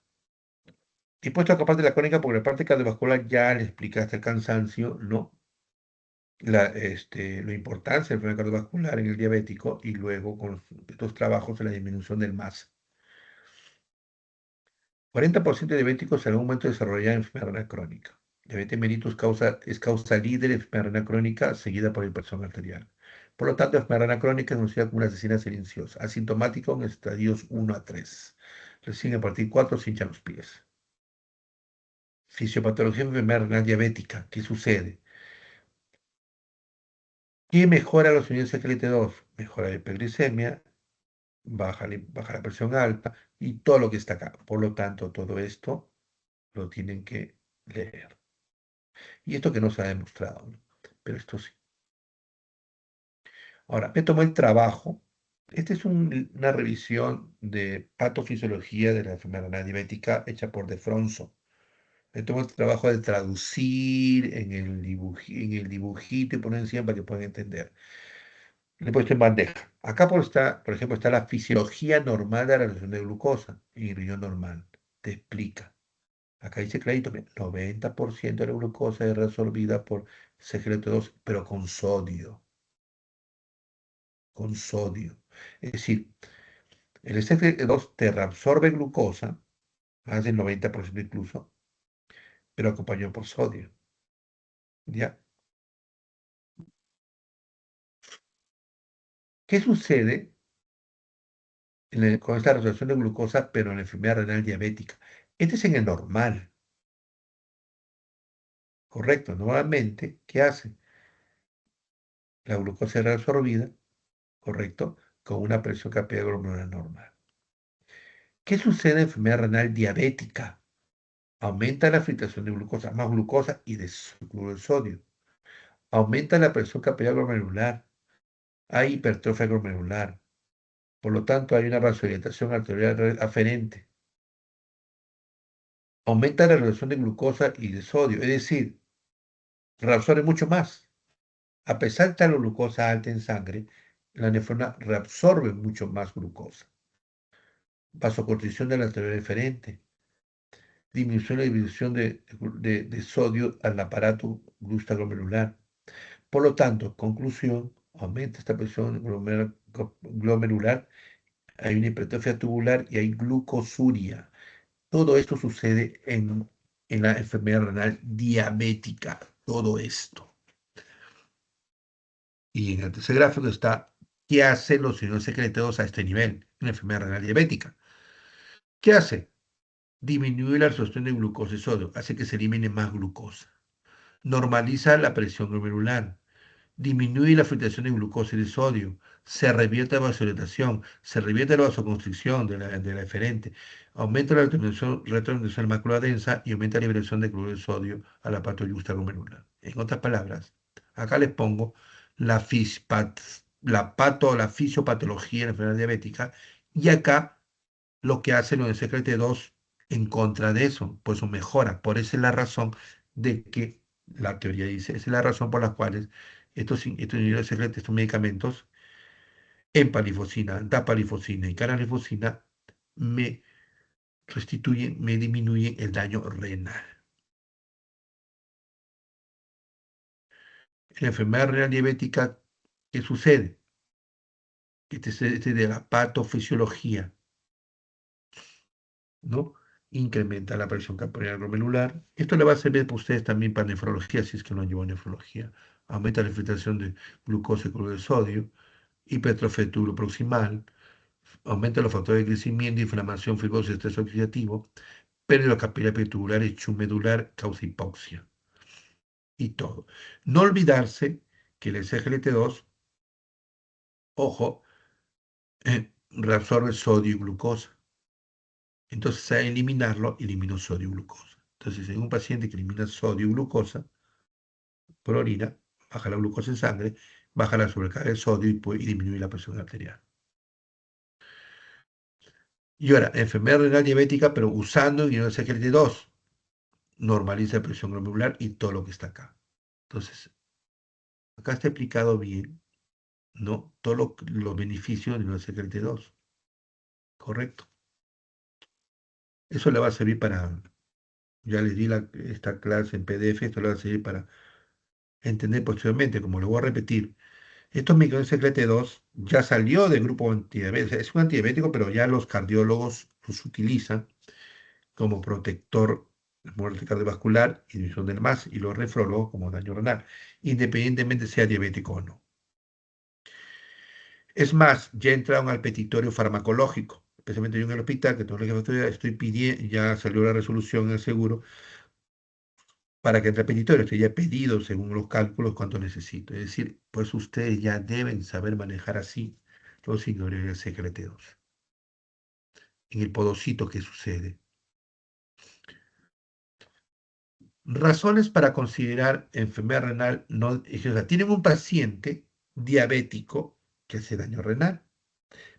Speaker 1: Y puesto acá parte de la crónica porque la parte cardiovascular ya le explicaste el cansancio, ¿no? Lo importancia del enfermedad cardiovascular en el diabético y luego con estos trabajos en la disminución del MAS. 40% de diabéticos en algún momento desarrollan enfermedad renal crónica. Diabetes mellitus es causa líder de enfermedad renal crónica seguida por hipertensión arterial. Por lo tanto, la enfermedad renal crónica es conocida como una asesina silenciosa, asintomático en estadios 1 a 3. Recién a partir de 4 se hinchan los pies. Fisiopatología de enfermedad renal diabética. ¿Qué sucede? ¿Qué mejora los uniones SGLT2? Mejora la hiperglicemia, baja la presión alta y todo lo que está acá. Por lo tanto, todo esto lo tienen que leer. Y esto que no se ha demostrado, ¿no? Pero esto sí. Ahora, me tomó el trabajo. Esta es una revisión de patofisiología de la enfermedad renal diabética hecha por De Fronzo. Me tomó el trabajo de traducir en el dibujito y poner encima para que puedan entender. Le he puesto en bandeja. Acá por ejemplo, está la fisiología normal de la relación de glucosa en el riñón normal. Te explica. Acá dice clarito que 90% de la glucosa es reabsorbida por SGLT2, pero con sodio. Con sodio. Es decir, el SGLT2 te reabsorbe glucosa, más del 90% incluso, pero acompañado por sodio. ¿Ya? ¿Qué sucede con esta reabsorción de glucosa, pero en la enfermedad renal diabética? Este es en el normal. Correcto. Nuevamente, ¿qué hace? La glucosa es reabsorbida, correcto, con una presión capilar glomerular normal. ¿Qué sucede en enfermedad renal diabética? Aumenta la filtración de glucosa, más glucosa y de sodio. Aumenta la presión capilar glomerular. Hay hipertrofia glomerular. Por lo tanto, hay una vasodilatación arterial aferente. Aumenta la reducción de glucosa y de sodio, es decir, reabsorbe mucho más. A pesar de estar la glucosa alta en sangre, la nefrona reabsorbe mucho más glucosa. Vasoconstricción de la arteria deferente, disminución de la distribución de sodio al aparato glomerular. Por lo tanto, conclusión, aumenta esta presión glomerular, hay una hipertrofia tubular y hay glucosuria. Todo esto sucede en la enfermedad renal diabética, todo esto. Y en el tercer gráfico está qué hacen los riñones secretos a este nivel, en la enfermedad renal diabética. ¿Qué hace? Disminuye la absorción de glucosa y sodio, hace que se elimine más glucosa. Normaliza la presión glomerular, disminuye la filtración de glucosa y de sodio, se revierte la vasodilatación, se revierte la vasoconstricción de la eferente, aumenta la retroiluminación de la mácula densa y aumenta la liberación de cloruro de sodio a la patología glomerular. En otras palabras, acá les pongo la fisiopatología de la enfermedad diabética y acá lo que hace los SGLT2 en contra de eso, pues eso mejora. Por esa es la razón de que la teoría dice, esa es la razón por la cual estos inhibidores SGLT, estos medicamentos, empalifosina, dapalifosina y canalifosina, me restituyen, me disminuyen el daño renal. En la enfermedad renal diabética, ¿qué sucede? Este de la patofisiología, ¿no? Incrementa la presión corporal glomerular. Esto le va a servir para ustedes también para nefrología, si es que no llevan nefrología. Aumenta la filtración de glucosa y cloruro de sodio, hipertrofia proximal, aumenta los factores de crecimiento, inflamación, fibrosis, estrés oxidativo, pérdida capilar petular y medular, causa hipoxia. Y todo. No olvidarse que el SGLT2, ojo, reabsorbe sodio y glucosa. Entonces, al eliminarlo, elimino sodio y glucosa. Entonces, en un paciente que elimina sodio y glucosa por orina, baja la glucosa en sangre, baja la sobrecarga de sodio y disminuye la presión arterial. Y ahora, enfermedad renal diabética, pero usando inhibidores SGLT2, normaliza la presión glomerular y todo lo que está acá. Entonces, acá está explicado bien, ¿no? Todos los beneficios de los SGLT2, correcto. Eso le va a servir para, ya les di esta clase en PDF, esto le va a servir para entender posteriormente, como lo voy a repetir. Estos medicamentos SGLT2 ya salió del grupo antidiabético, es un antidiabético, pero ya los cardiólogos los utilizan como protector de muerte cardiovascular y disminución del MAS y los nefrólogos como daño renal, independientemente sea diabético o no. Es más, ya entraron al petitorio farmacológico, especialmente yo en el hospital, que tengo la jefatura, estoy pidiendo, ya salió la resolución en el seguro, para que entre al petitorio, estoy ya pedido según los cálculos cuánto necesito. Es decir, pues ustedes ya deben saber manejar así los inhibidores secretos. En el podocito, ¿qué sucede? Razones para considerar enfermedad renal no, o sea, tienen un paciente diabético que hace daño renal,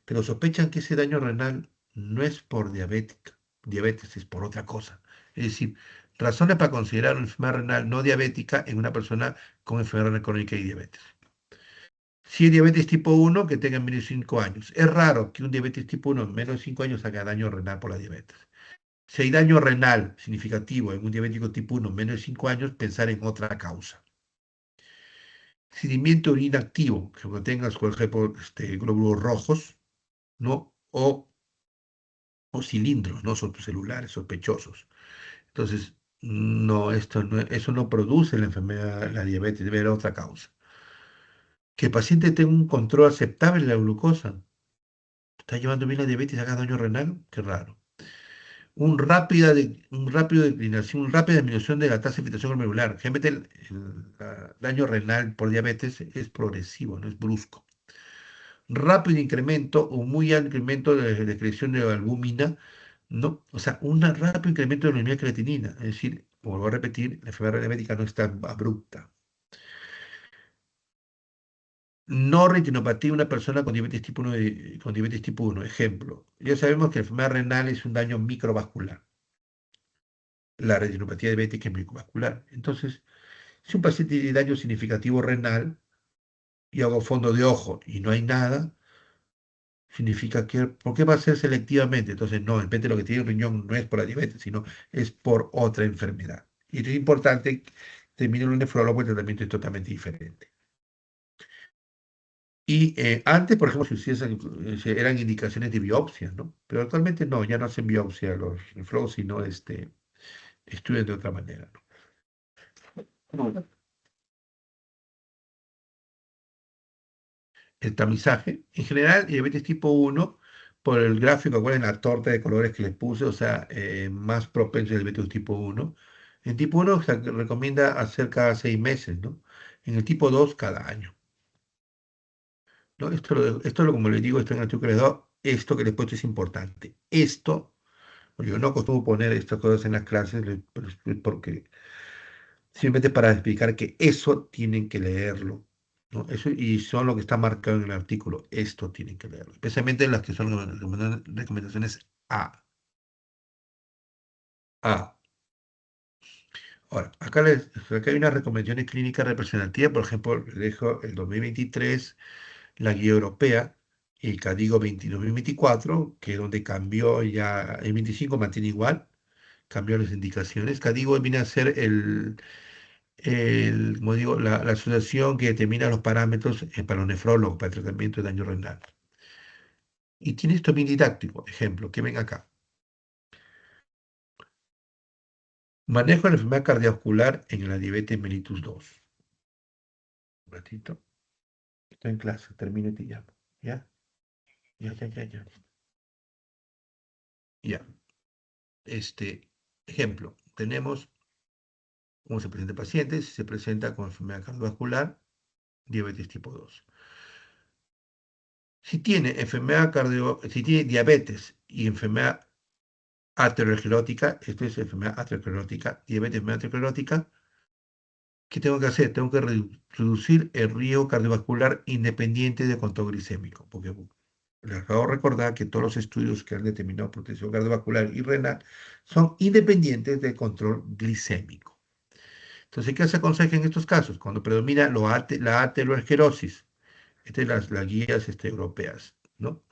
Speaker 1: pero sospechan que ese daño renal no es por diabetes es por otra cosa. Es decir, razones para considerar una enfermedad renal no diabética en una persona con enfermedad renal crónica y diabetes. Si es diabetes tipo 1, que tenga menos de 5 años. Es raro que un diabetes tipo 1 en menos de 5 años haga daño renal por la diabetes. Si hay daño renal significativo en un diabético tipo 1 menos de 5 años, pensar en otra causa. Sedimento de orina activo, que contenga, por ejemplo, glóbulos rojos, ¿no? O cilindros, ¿no? Celulares sospechosos. Entonces, no, eso no produce la enfermedad, la diabetes, debe haber otra causa. Que el paciente tenga un control aceptable de la glucosa. ¿Está llevando bien la diabetes y haga daño renal? Qué raro. Un rápido declinación, una rápida disminución de la tasa de filtración glomerular. Generalmente el daño renal por diabetes es progresivo, no es brusco. Rápido incremento o muy alto incremento de excreción de albúmina, ¿no? O sea, un rápido incremento de la unidad de creatinina. Es decir, vuelvo a repetir, la enfermedad diabética no es tan abrupta. No retinopatía una persona con diabetes tipo 1, con diabetes tipo 1. Ejemplo, ya sabemos que la enfermedad renal es un daño microvascular. La retinopatía diabética es microvascular. Entonces, si un paciente tiene daño significativo renal y hago fondo de ojo y no hay nada, significa que, ¿por qué va a ser selectivamente? Entonces, no, de repente lo que tiene el riñón no es por la diabetes, sino es por otra enfermedad. Y es importante terminar un nefrólogo, el tratamiento es totalmente diferente. Y antes, por ejemplo, eran indicaciones de biopsia, ¿no? Pero actualmente no, ya no hacen biopsia los nefrólogos, sino estudian de otra manera, ¿no? el tamizaje. En general, diabetes tipo 1, por el gráfico, acuérdense la torta de colores que les puse, o sea, más propenso al diabetes tipo 1. En tipo 1 se recomienda hacer cada 6 meses, ¿no? En el tipo 2, cada año, ¿no? Como les digo, esto en el artículo que les doy, esto que les he puesto es importante. Esto, porque yo no acostumbro poner estas cosas en las clases, pero es porque simplemente para explicar que eso tienen que leerlo, ¿no? Eso, y son lo que está marcado en el artículo. Esto tienen que leerlo. Especialmente las que son recomendaciones A. A. Ahora, acá hay unas recomendaciones clínicas representativas. Por ejemplo, les dejo el 2023, la guía europea, el CADIGO 2024, que es donde cambió ya, el 25 mantiene igual, cambió las indicaciones. CADIGO viene a ser como digo, la asociación que determina los parámetros para los nefrólogos para el tratamiento de daño renal. Y tiene esto bien didáctico. Ejemplo, que ven acá. Manejo de la enfermedad cardiovascular en la diabetes mellitus 2. Un ratito. Estoy en clase, termino y te llamo. ¿Ya? Ya, ya, ya, ya. Ya. Ejemplo, tenemos cómo se presenta el paciente, si se presenta con enfermedad cardiovascular, diabetes tipo 2. Si tiene diabetes y enfermedad aterosclerótica, esto es enfermedad aterosclerótica, diabetes aterosclerótica, ¿qué tengo que hacer? Tengo que reducir el riesgo cardiovascular independiente de control glicémico, porque les acabo de recordar que todos los estudios que han determinado protección cardiovascular y renal son independientes del control glicémico. Entonces, ¿qué se aconseja en estos casos? Cuando predomina la aterosclerosis, estas son las guías europeas, ¿no?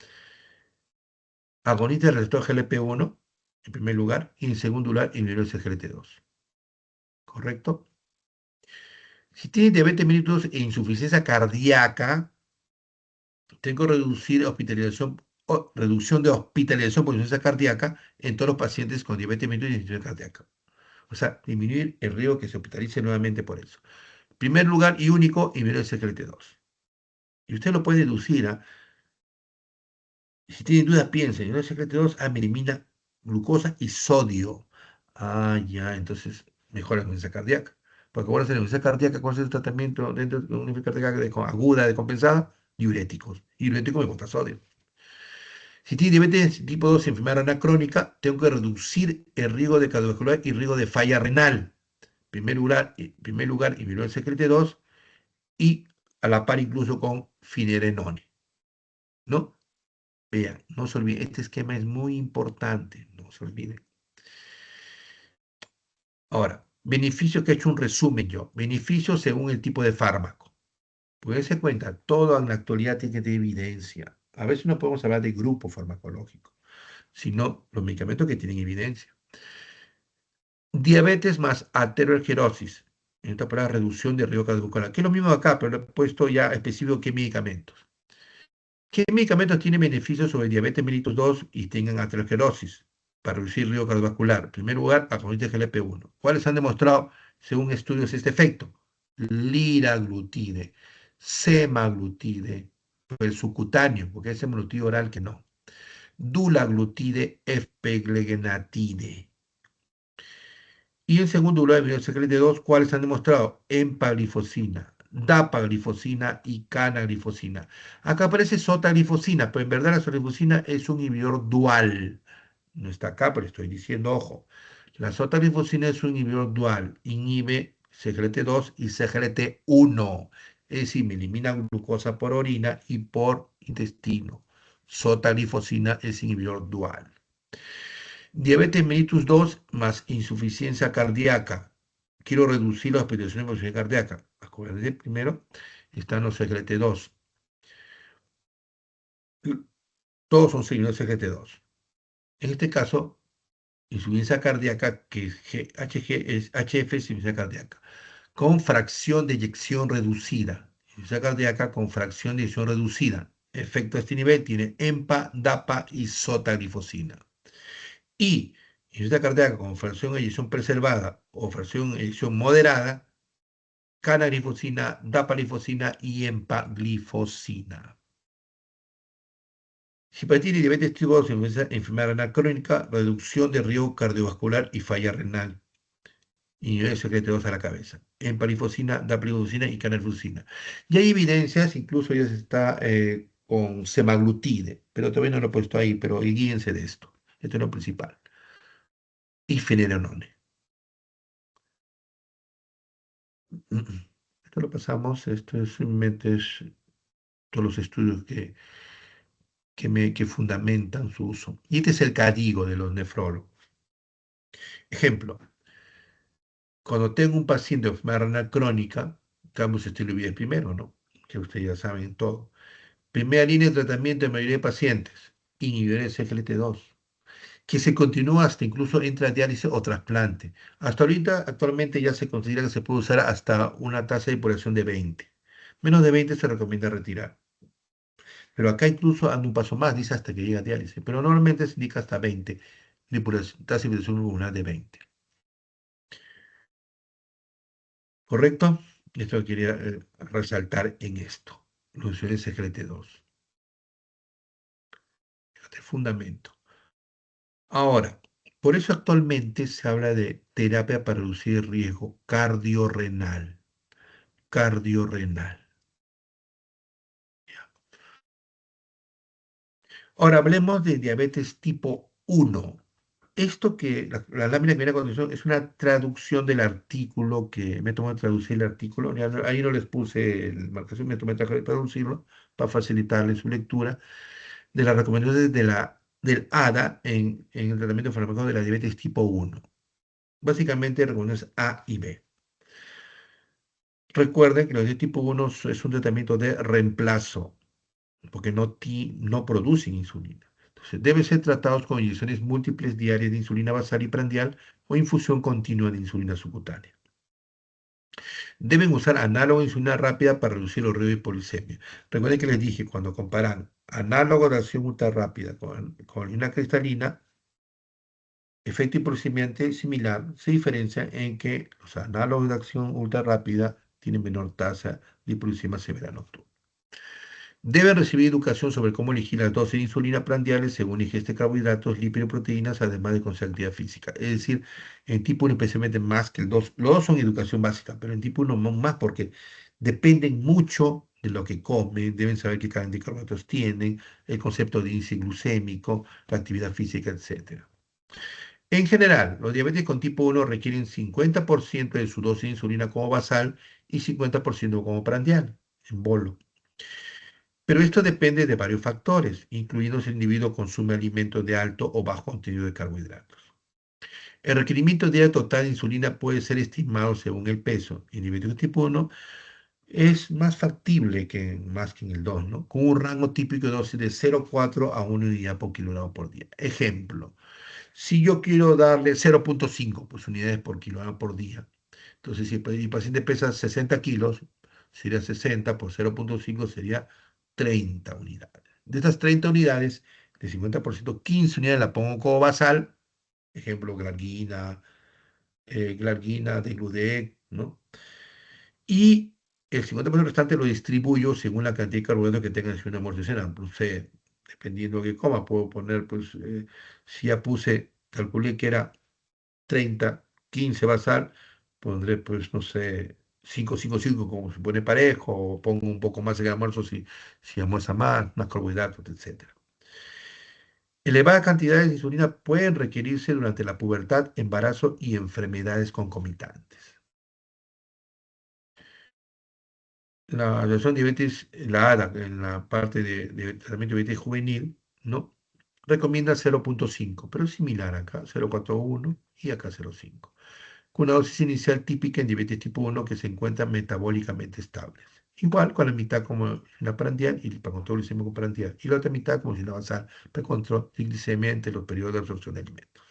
Speaker 1: Agonista del receptor GLP-1, en primer lugar, y en segundo lugar, inhibidores de GLT2. ¿Correcto? Si tiene diabetes mellitus e insuficiencia cardíaca, tengo que reducción de hospitalización por insuficiencia cardíaca en todos los pacientes con diabetes mellitus y insuficiencia cardíaca. O sea, disminuir el riesgo que se hospitalice nuevamente por eso. Primer lugar y único, inhibidores de GLT2. Y usted lo puede deducir, ¿ah? Si tienen dudas, piensen, el SGLT2 elimina glucosa y sodio. Ah, ya, entonces mejora la frecuencia cardíaca. Porque ahora la frecuencia cardíaca, ¿cuál es el tratamiento dentro de una frecuencia cardíaca aguda, descompensada? Diuréticos. Y diuréticos me contra sodio. Si tiene diabetes tipo 2 y enfermedad renal crónica, tengo que reducir el riesgo de cardiovascular y riesgo de falla renal. Primer lugar, inhibidor del SGLT2 y a la par incluso con finerenone, ¿no? Vean, no se olviden, este esquema es muy importante, no se olviden. Ahora, beneficios que he hecho un resumen yo. Beneficios según el tipo de fármaco. Pues se cuenta, todo en la actualidad tiene evidencia. A veces no podemos hablar de grupo farmacológico, sino los medicamentos que tienen evidencia. Diabetes más aterosclerosis. En esta palabra, reducción de riesgo cardiovascular. Que es lo mismo acá, pero he puesto ya específico qué medicamentos. ¿Qué medicamentos tienen beneficios sobre diabetes mellitus 2 y tengan aterosclerosis para reducir el riesgo cardiovascular? En primer lugar, agonista GLP-1. ¿Cuáles han demostrado, según estudios, este efecto? Liraglutide, semaglutide, el subcutáneo, porque es semaglutide oral que no. Dulaglutide, efpeglegenatide. Y en segundo lugar, el GLP-2, ¿cuáles han demostrado? Empaglifosina, dapaglifosina y canaglifosina. Acá aparece sotaglifosina, pero en verdad la sotaglifosina es un inhibidor dual. No está acá, pero estoy diciendo, ojo. La sotaglifosina es un inhibidor dual. Inhibe CGLT2 y CGLT1. Es decir, me elimina glucosa por orina y por intestino. Sotaglifosina es inhibidor dual. Diabetes mellitus 2 más insuficiencia cardíaca. Quiero reducir la hospitalización por insuficiencia cardíaca. Acuérdense, primero están los CGLT2. Todos son signos de CGLT2. En este caso, insuficiencia cardíaca, que es HF es insuficiencia cardíaca, con fracción de eyección reducida. Insuficiencia cardíaca con fracción de eyección reducida. Efecto a este nivel tiene EMPA, DAPA y sotaglifosina. Y insuficiencia cardíaca con fracción de eyección preservada o fracción de eyección moderada, canaglifosina, dapaglifosina y empaglifosina. Hipertiroidismo y diabetes tipo 2, enfermedad renal crónica, reducción de riesgo cardiovascular y falla renal. Inhibidores secretos a la cabeza. Empalifosina, dapagliflozina y canalfusina. Y hay evidencias, incluso ya se está con semaglutide, pero todavía no lo he puesto ahí, pero guíense de esto. Esto es lo principal. Y finerenone. Esto lo pasamos, esto es simplemente todos los estudios que fundamentan su uso. Y este es el cadigo de los nefrólogos. Ejemplo, cuando tengo un paciente de enfermedad renal crónica, cambios estilo de vida primero, ¿no? Que ustedes ya saben todo. Primera línea de tratamiento de mayoría de pacientes, inhibidores SGLT2, que se continúa hasta incluso diálisis o trasplante. Hasta ahorita, actualmente ya se considera que se puede usar hasta una tasa de depuración de 20. Menos de 20 se recomienda retirar. Pero acá incluso anda un paso más, dice hasta que llega a diálisis. Pero normalmente se indica hasta 20, tasa de depuración pulmonar de 20. ¿Correcto? Esto quería resaltar en esto. Los inhibidores SGLT2. Este fundamento. Ahora, por eso actualmente se habla de terapia para reducir el riesgo cardiorrenal. Cardiorrenal. Ahora hablemos de diabetes tipo 1. Esto que la lámina que viene a continuación es una traducción del artículo que me tomó de traducir el artículo. Ahí no les puse el marcación, me tomé de traducirlo para facilitarles su lectura de las recomendaciones del ADA en el tratamiento farmacológico de la diabetes tipo 1. Básicamente recomendaciones A y B. Recuerden que la diabetes tipo 1 es un tratamiento de reemplazo, porque no producen insulina. Entonces, deben ser tratados con inyecciones múltiples diarias de insulina basal y prandial o infusión continua de insulina subcutánea. Deben usar análogo de insulina rápida para reducir los riesgos de hipoglicemia. Recuerden que les dije, cuando comparan análogo de acción ultra rápida con una cristalina, efecto hipoglicemiante similar, se diferencia en que los análogos de acción ultra rápida tienen menor tasa de hipoglicemia severa nocturna. Deben recibir educación sobre cómo elegir las dosis de insulina prandiales según ingesta de carbohidratos, lípidos y proteínas, además de con su actividad física. Es decir, en tipo 1 especialmente más que el 2. Los dos son educación básica, pero en tipo 1 más porque dependen mucho de lo que comen, deben saber qué cantidad de carbohidratos tienen, el concepto de índice glucémico, la actividad física, etc. En general, los diabetes con tipo 1 requieren 50% de su dosis de insulina como basal y 50% como prandial, en bolo. Pero esto depende de varios factores, incluyendo si el individuo consume alimentos de alto o bajo contenido de carbohidratos. El requerimiento diario total de insulina puede ser estimado según el peso. En diabetes tipo 1 es más factible más que en el 2, ¿no? Con un rango típico de dosis de 0,4 a 1 unidad por kilogramo por día. Ejemplo, si yo quiero darle 0,5 pues, unidades por kilogramo por día, entonces si el paciente pesa 60 kilos, sería 60 por 0,5 sería 30 unidades. De estas 30 unidades, de 50%, 15 unidades la pongo como basal, ejemplo, glargina, Degludec, ¿no? Y el 50% restante lo distribuyo según la cantidad de carbohidratos que tenga en una amortizada. No sé, dependiendo de qué coma, puedo poner, pues, si ya calculé que era 30, 15 basal, pondré, pues, no sé, 5, 5, 5, como se pone parejo, o pongo un poco más en el almuerzo si almuerza más carbohidratos, etcétera. Elevadas cantidades de insulina pueden requerirse durante la pubertad, embarazo y enfermedades concomitantes. La Asociación de Diabetes, la ADA, en la parte de tratamiento de diabetes juvenil, ¿no? Recomienda 0,5, pero es similar acá, 0,41 y acá 0,5. Con una dosis inicial típica en diabetes tipo 1 que se encuentran metabólicamente estables. Igual con la mitad como la prandial y para control glicémico prandial. Y la otra mitad como si la basal para control de glicemia entre los periodos de absorción de alimentos.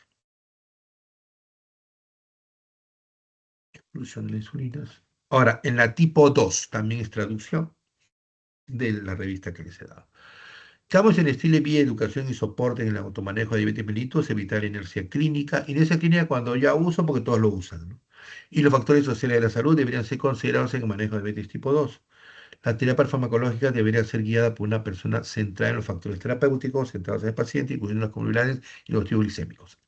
Speaker 1: Evolución de las insulinas. Ahora, en la tipo 2 también es traducción de la revista que les he dado. Estamos en estilo de vida, educación y soporte en el automanejo de diabetes mellitus, evitar inercia clínica. Inercia clínica cuando ya uso, porque todos lo usan, ¿no? Y los factores sociales de la salud deberían ser considerados en el manejo de diabetes tipo 2. La terapia farmacológica debería ser guiada por una persona centrada en los factores terapéuticos, centrados en el paciente, incluyendo las comorbilidades y los objetivos glicémicos.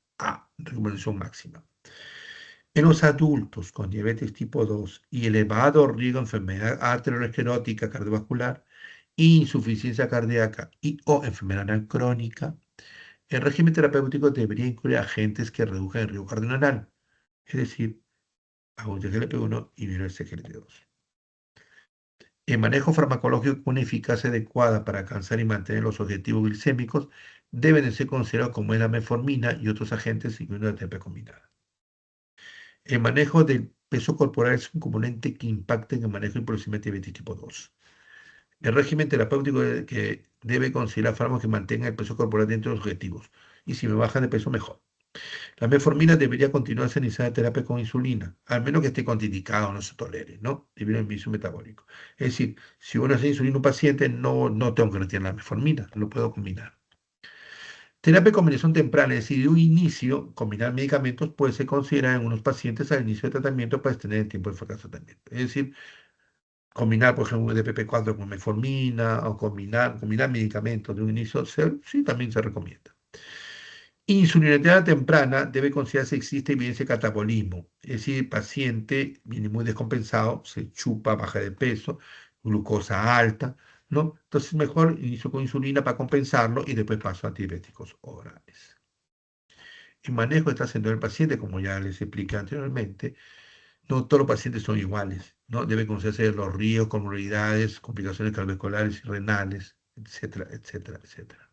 Speaker 1: Recomendación máxima. En los adultos con diabetes tipo 2 y elevado riesgo de enfermedad arteriosclerótica cardiovascular, insuficiencia cardíaca y o enfermedad renal crónica, el régimen terapéutico debería incluir agentes que reduzcan el riesgo cardiorenal, es decir, agonía GLP-1 y inhibidores SGLT2. El manejo farmacológico con una eficacia adecuada para alcanzar y mantener los objetivos glicémicos deben de ser considerados como es la metformina y otros agentes, incluyendo la terapia combinada. El manejo del peso corporal es un componente que impacta en el manejo y procedimiento de diabetes tipo 2. El régimen terapéutico que debe considerar fármacos que mantengan el peso corporal dentro de los objetivos. Y si me bajan de peso, mejor. La metformina debería continuarse iniciada terapia con insulina, al menos que esté contraindicado o no se tolere, ¿no? Debido al mismo metabólico. Es decir, si uno hace insulina a un paciente, no tengo que retirar la metformina, lo puedo combinar. Terapia de combinación temprana, es decir, de un inicio, combinar medicamentos puede ser considerada en unos pacientes al inicio de tratamiento para extender el tiempo de fracaso de tratamiento. Es decir, combinar, por ejemplo, un DPP-4 con metformina o combinar medicamentos de un inicio, sí, también se recomienda. Insulinoterasia temprana debe considerarse si existe evidencia de catabolismo, es decir, el paciente viene muy descompensado, se chupa, baja de peso, glucosa alta, ¿no? Entonces mejor inicio con insulina para compensarlo y después paso a antidiabéticos orales. El manejo está haciendo el paciente, como ya les expliqué anteriormente, no todos los pacientes son iguales, ¿no? Debe conocerse los riesgos, comorbilidades, complicaciones cardiovasculares y renales, etcétera, etcétera, etcétera.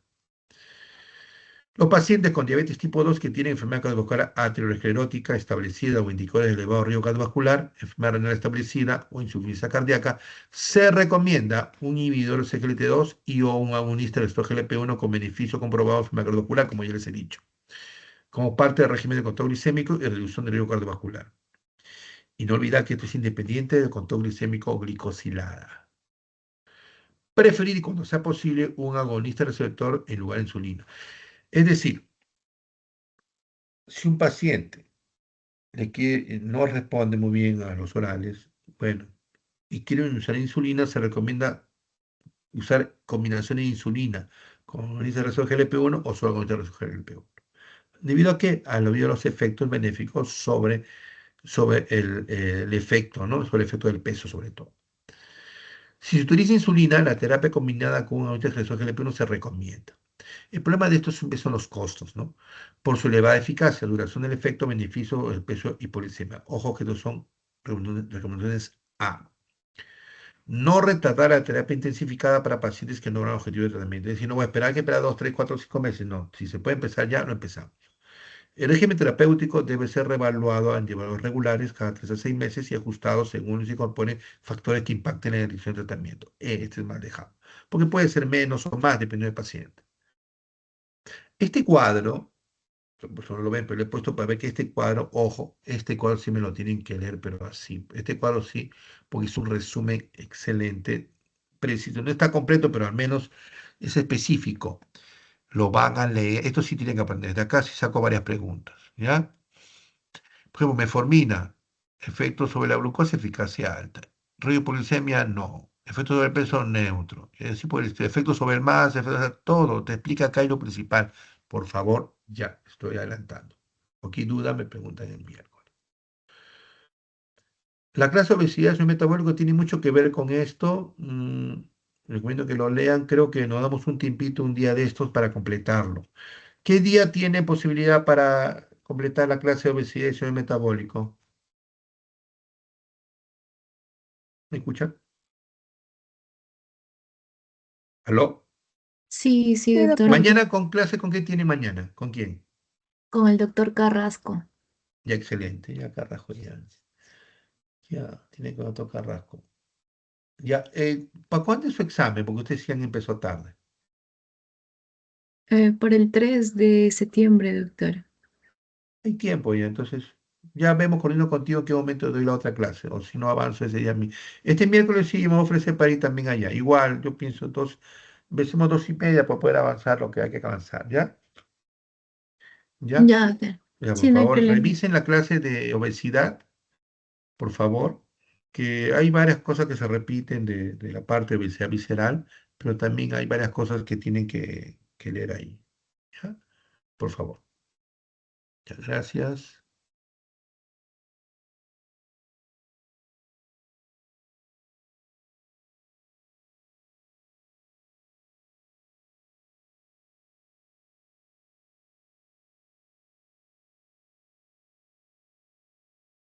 Speaker 1: Los pacientes con diabetes tipo 2 que tienen enfermedad cardiovascular aterosclerótica establecida o indicadores de elevado riesgo cardiovascular, enfermedad renal establecida o insuficiencia cardíaca, se recomienda un inhibidor SGLT2 y o un agonista del receptor GLP-1 con beneficio comprobado de enfermedad cardiovascular, como ya les he dicho, como parte del régimen de control glicémico y reducción del riesgo cardiovascular. Y no olvidar que esto es independiente del control glicémico o glicosilada. Preferir, cuando sea posible, un agonista receptor en lugar de insulina. Es decir, si un paciente no responde muy bien a los orales, bueno, y quieren usar insulina, se recomienda usar combinaciones de insulina con agonista receptor GLP-1 o solo agonista receptor GLP-1. Debido a que, al oído los efectos benéficos sobre el efecto, ¿no? Sobre el efecto del peso, sobre todo. Si se utiliza insulina, la terapia combinada con un agonista receptor GLP-1 se recomienda. El problema de esto siempre son los costos, ¿no? Por su elevada eficacia, duración del efecto, beneficio, el peso y policemia. Ojo que estos son recomendaciones A. No retardar la terapia intensificada para pacientes que no logran objetivo de tratamiento. Es decir, no voy a esperar que esperar 2, 3, 4, 5 meses. No, si se puede empezar ya, lo empezamos. El régimen terapéutico debe ser reevaluado en intervalos regulares cada 3 a 6 meses y ajustado según se incorporen factores que impacten en la dirección del tratamiento. Este es más dejado. Porque puede ser menos o más, dependiendo del paciente. Este cuadro, pues no lo ven, pero lo he puesto para ver que este cuadro, ojo, este cuadro sí me lo tienen que leer, pero así. Este cuadro sí, porque es un resumen excelente, preciso. No está completo, pero al menos es específico. Lo van a leer. Esto sí tienen que aprender. De acá sí saco varias preguntas, ¿ya? Por ejemplo, metformina, efecto sobre la glucosa, eficacia alta. Hipoglucemia, no. Efecto sobre el peso, neutro. Es decir, por el efecto sobre el masa, todo. Te explica acá y lo principal. Por favor, ya, estoy adelantando. Cualquier duda me preguntan el miércoles. La clase de obesidad y metabólico tiene mucho que ver con esto. Recomiendo que lo lean. Creo que nos damos un tiempito un día de estos para completarlo. ¿Qué día tiene posibilidad para completar la clase de obesidad y metabólico? ¿Me escuchan? ¿Aló?
Speaker 3: Sí, sí,
Speaker 2: Sí,
Speaker 3: doctor.
Speaker 2: doctor.
Speaker 1: Mañana con clase, ¿con qué tiene mañana? ¿Con quién?
Speaker 3: Con el doctor Carrasco.
Speaker 1: Ya, excelente, ya Carrasco, ya tiene que otro Carrasco. Ya, ¿para cuándo es su examen? Porque ustedes sí han empezado tarde.
Speaker 3: Por el 3 de septiembre, doctor.
Speaker 1: Hay tiempo ya, entonces ya vemos corriendo contigo qué momento doy la otra clase, o si no avanzo ese día. Este miércoles sí me ofrece para ir también allá. Igual, yo pienso empecemos 2:30 para poder avanzar lo que hay que avanzar, ¿ya? ¿Ya?
Speaker 3: Ya, doctor.
Speaker 1: Ya, por
Speaker 3: Sí, no hay
Speaker 1: favor,
Speaker 3: problema.
Speaker 1: revisen la clase de obesidad, por favor. que hay varias cosas que se repiten de la parte de obesidad visceral, pero también hay varias cosas que tienen que leer ahí. ¿Ya? Por favor. Muchas gracias.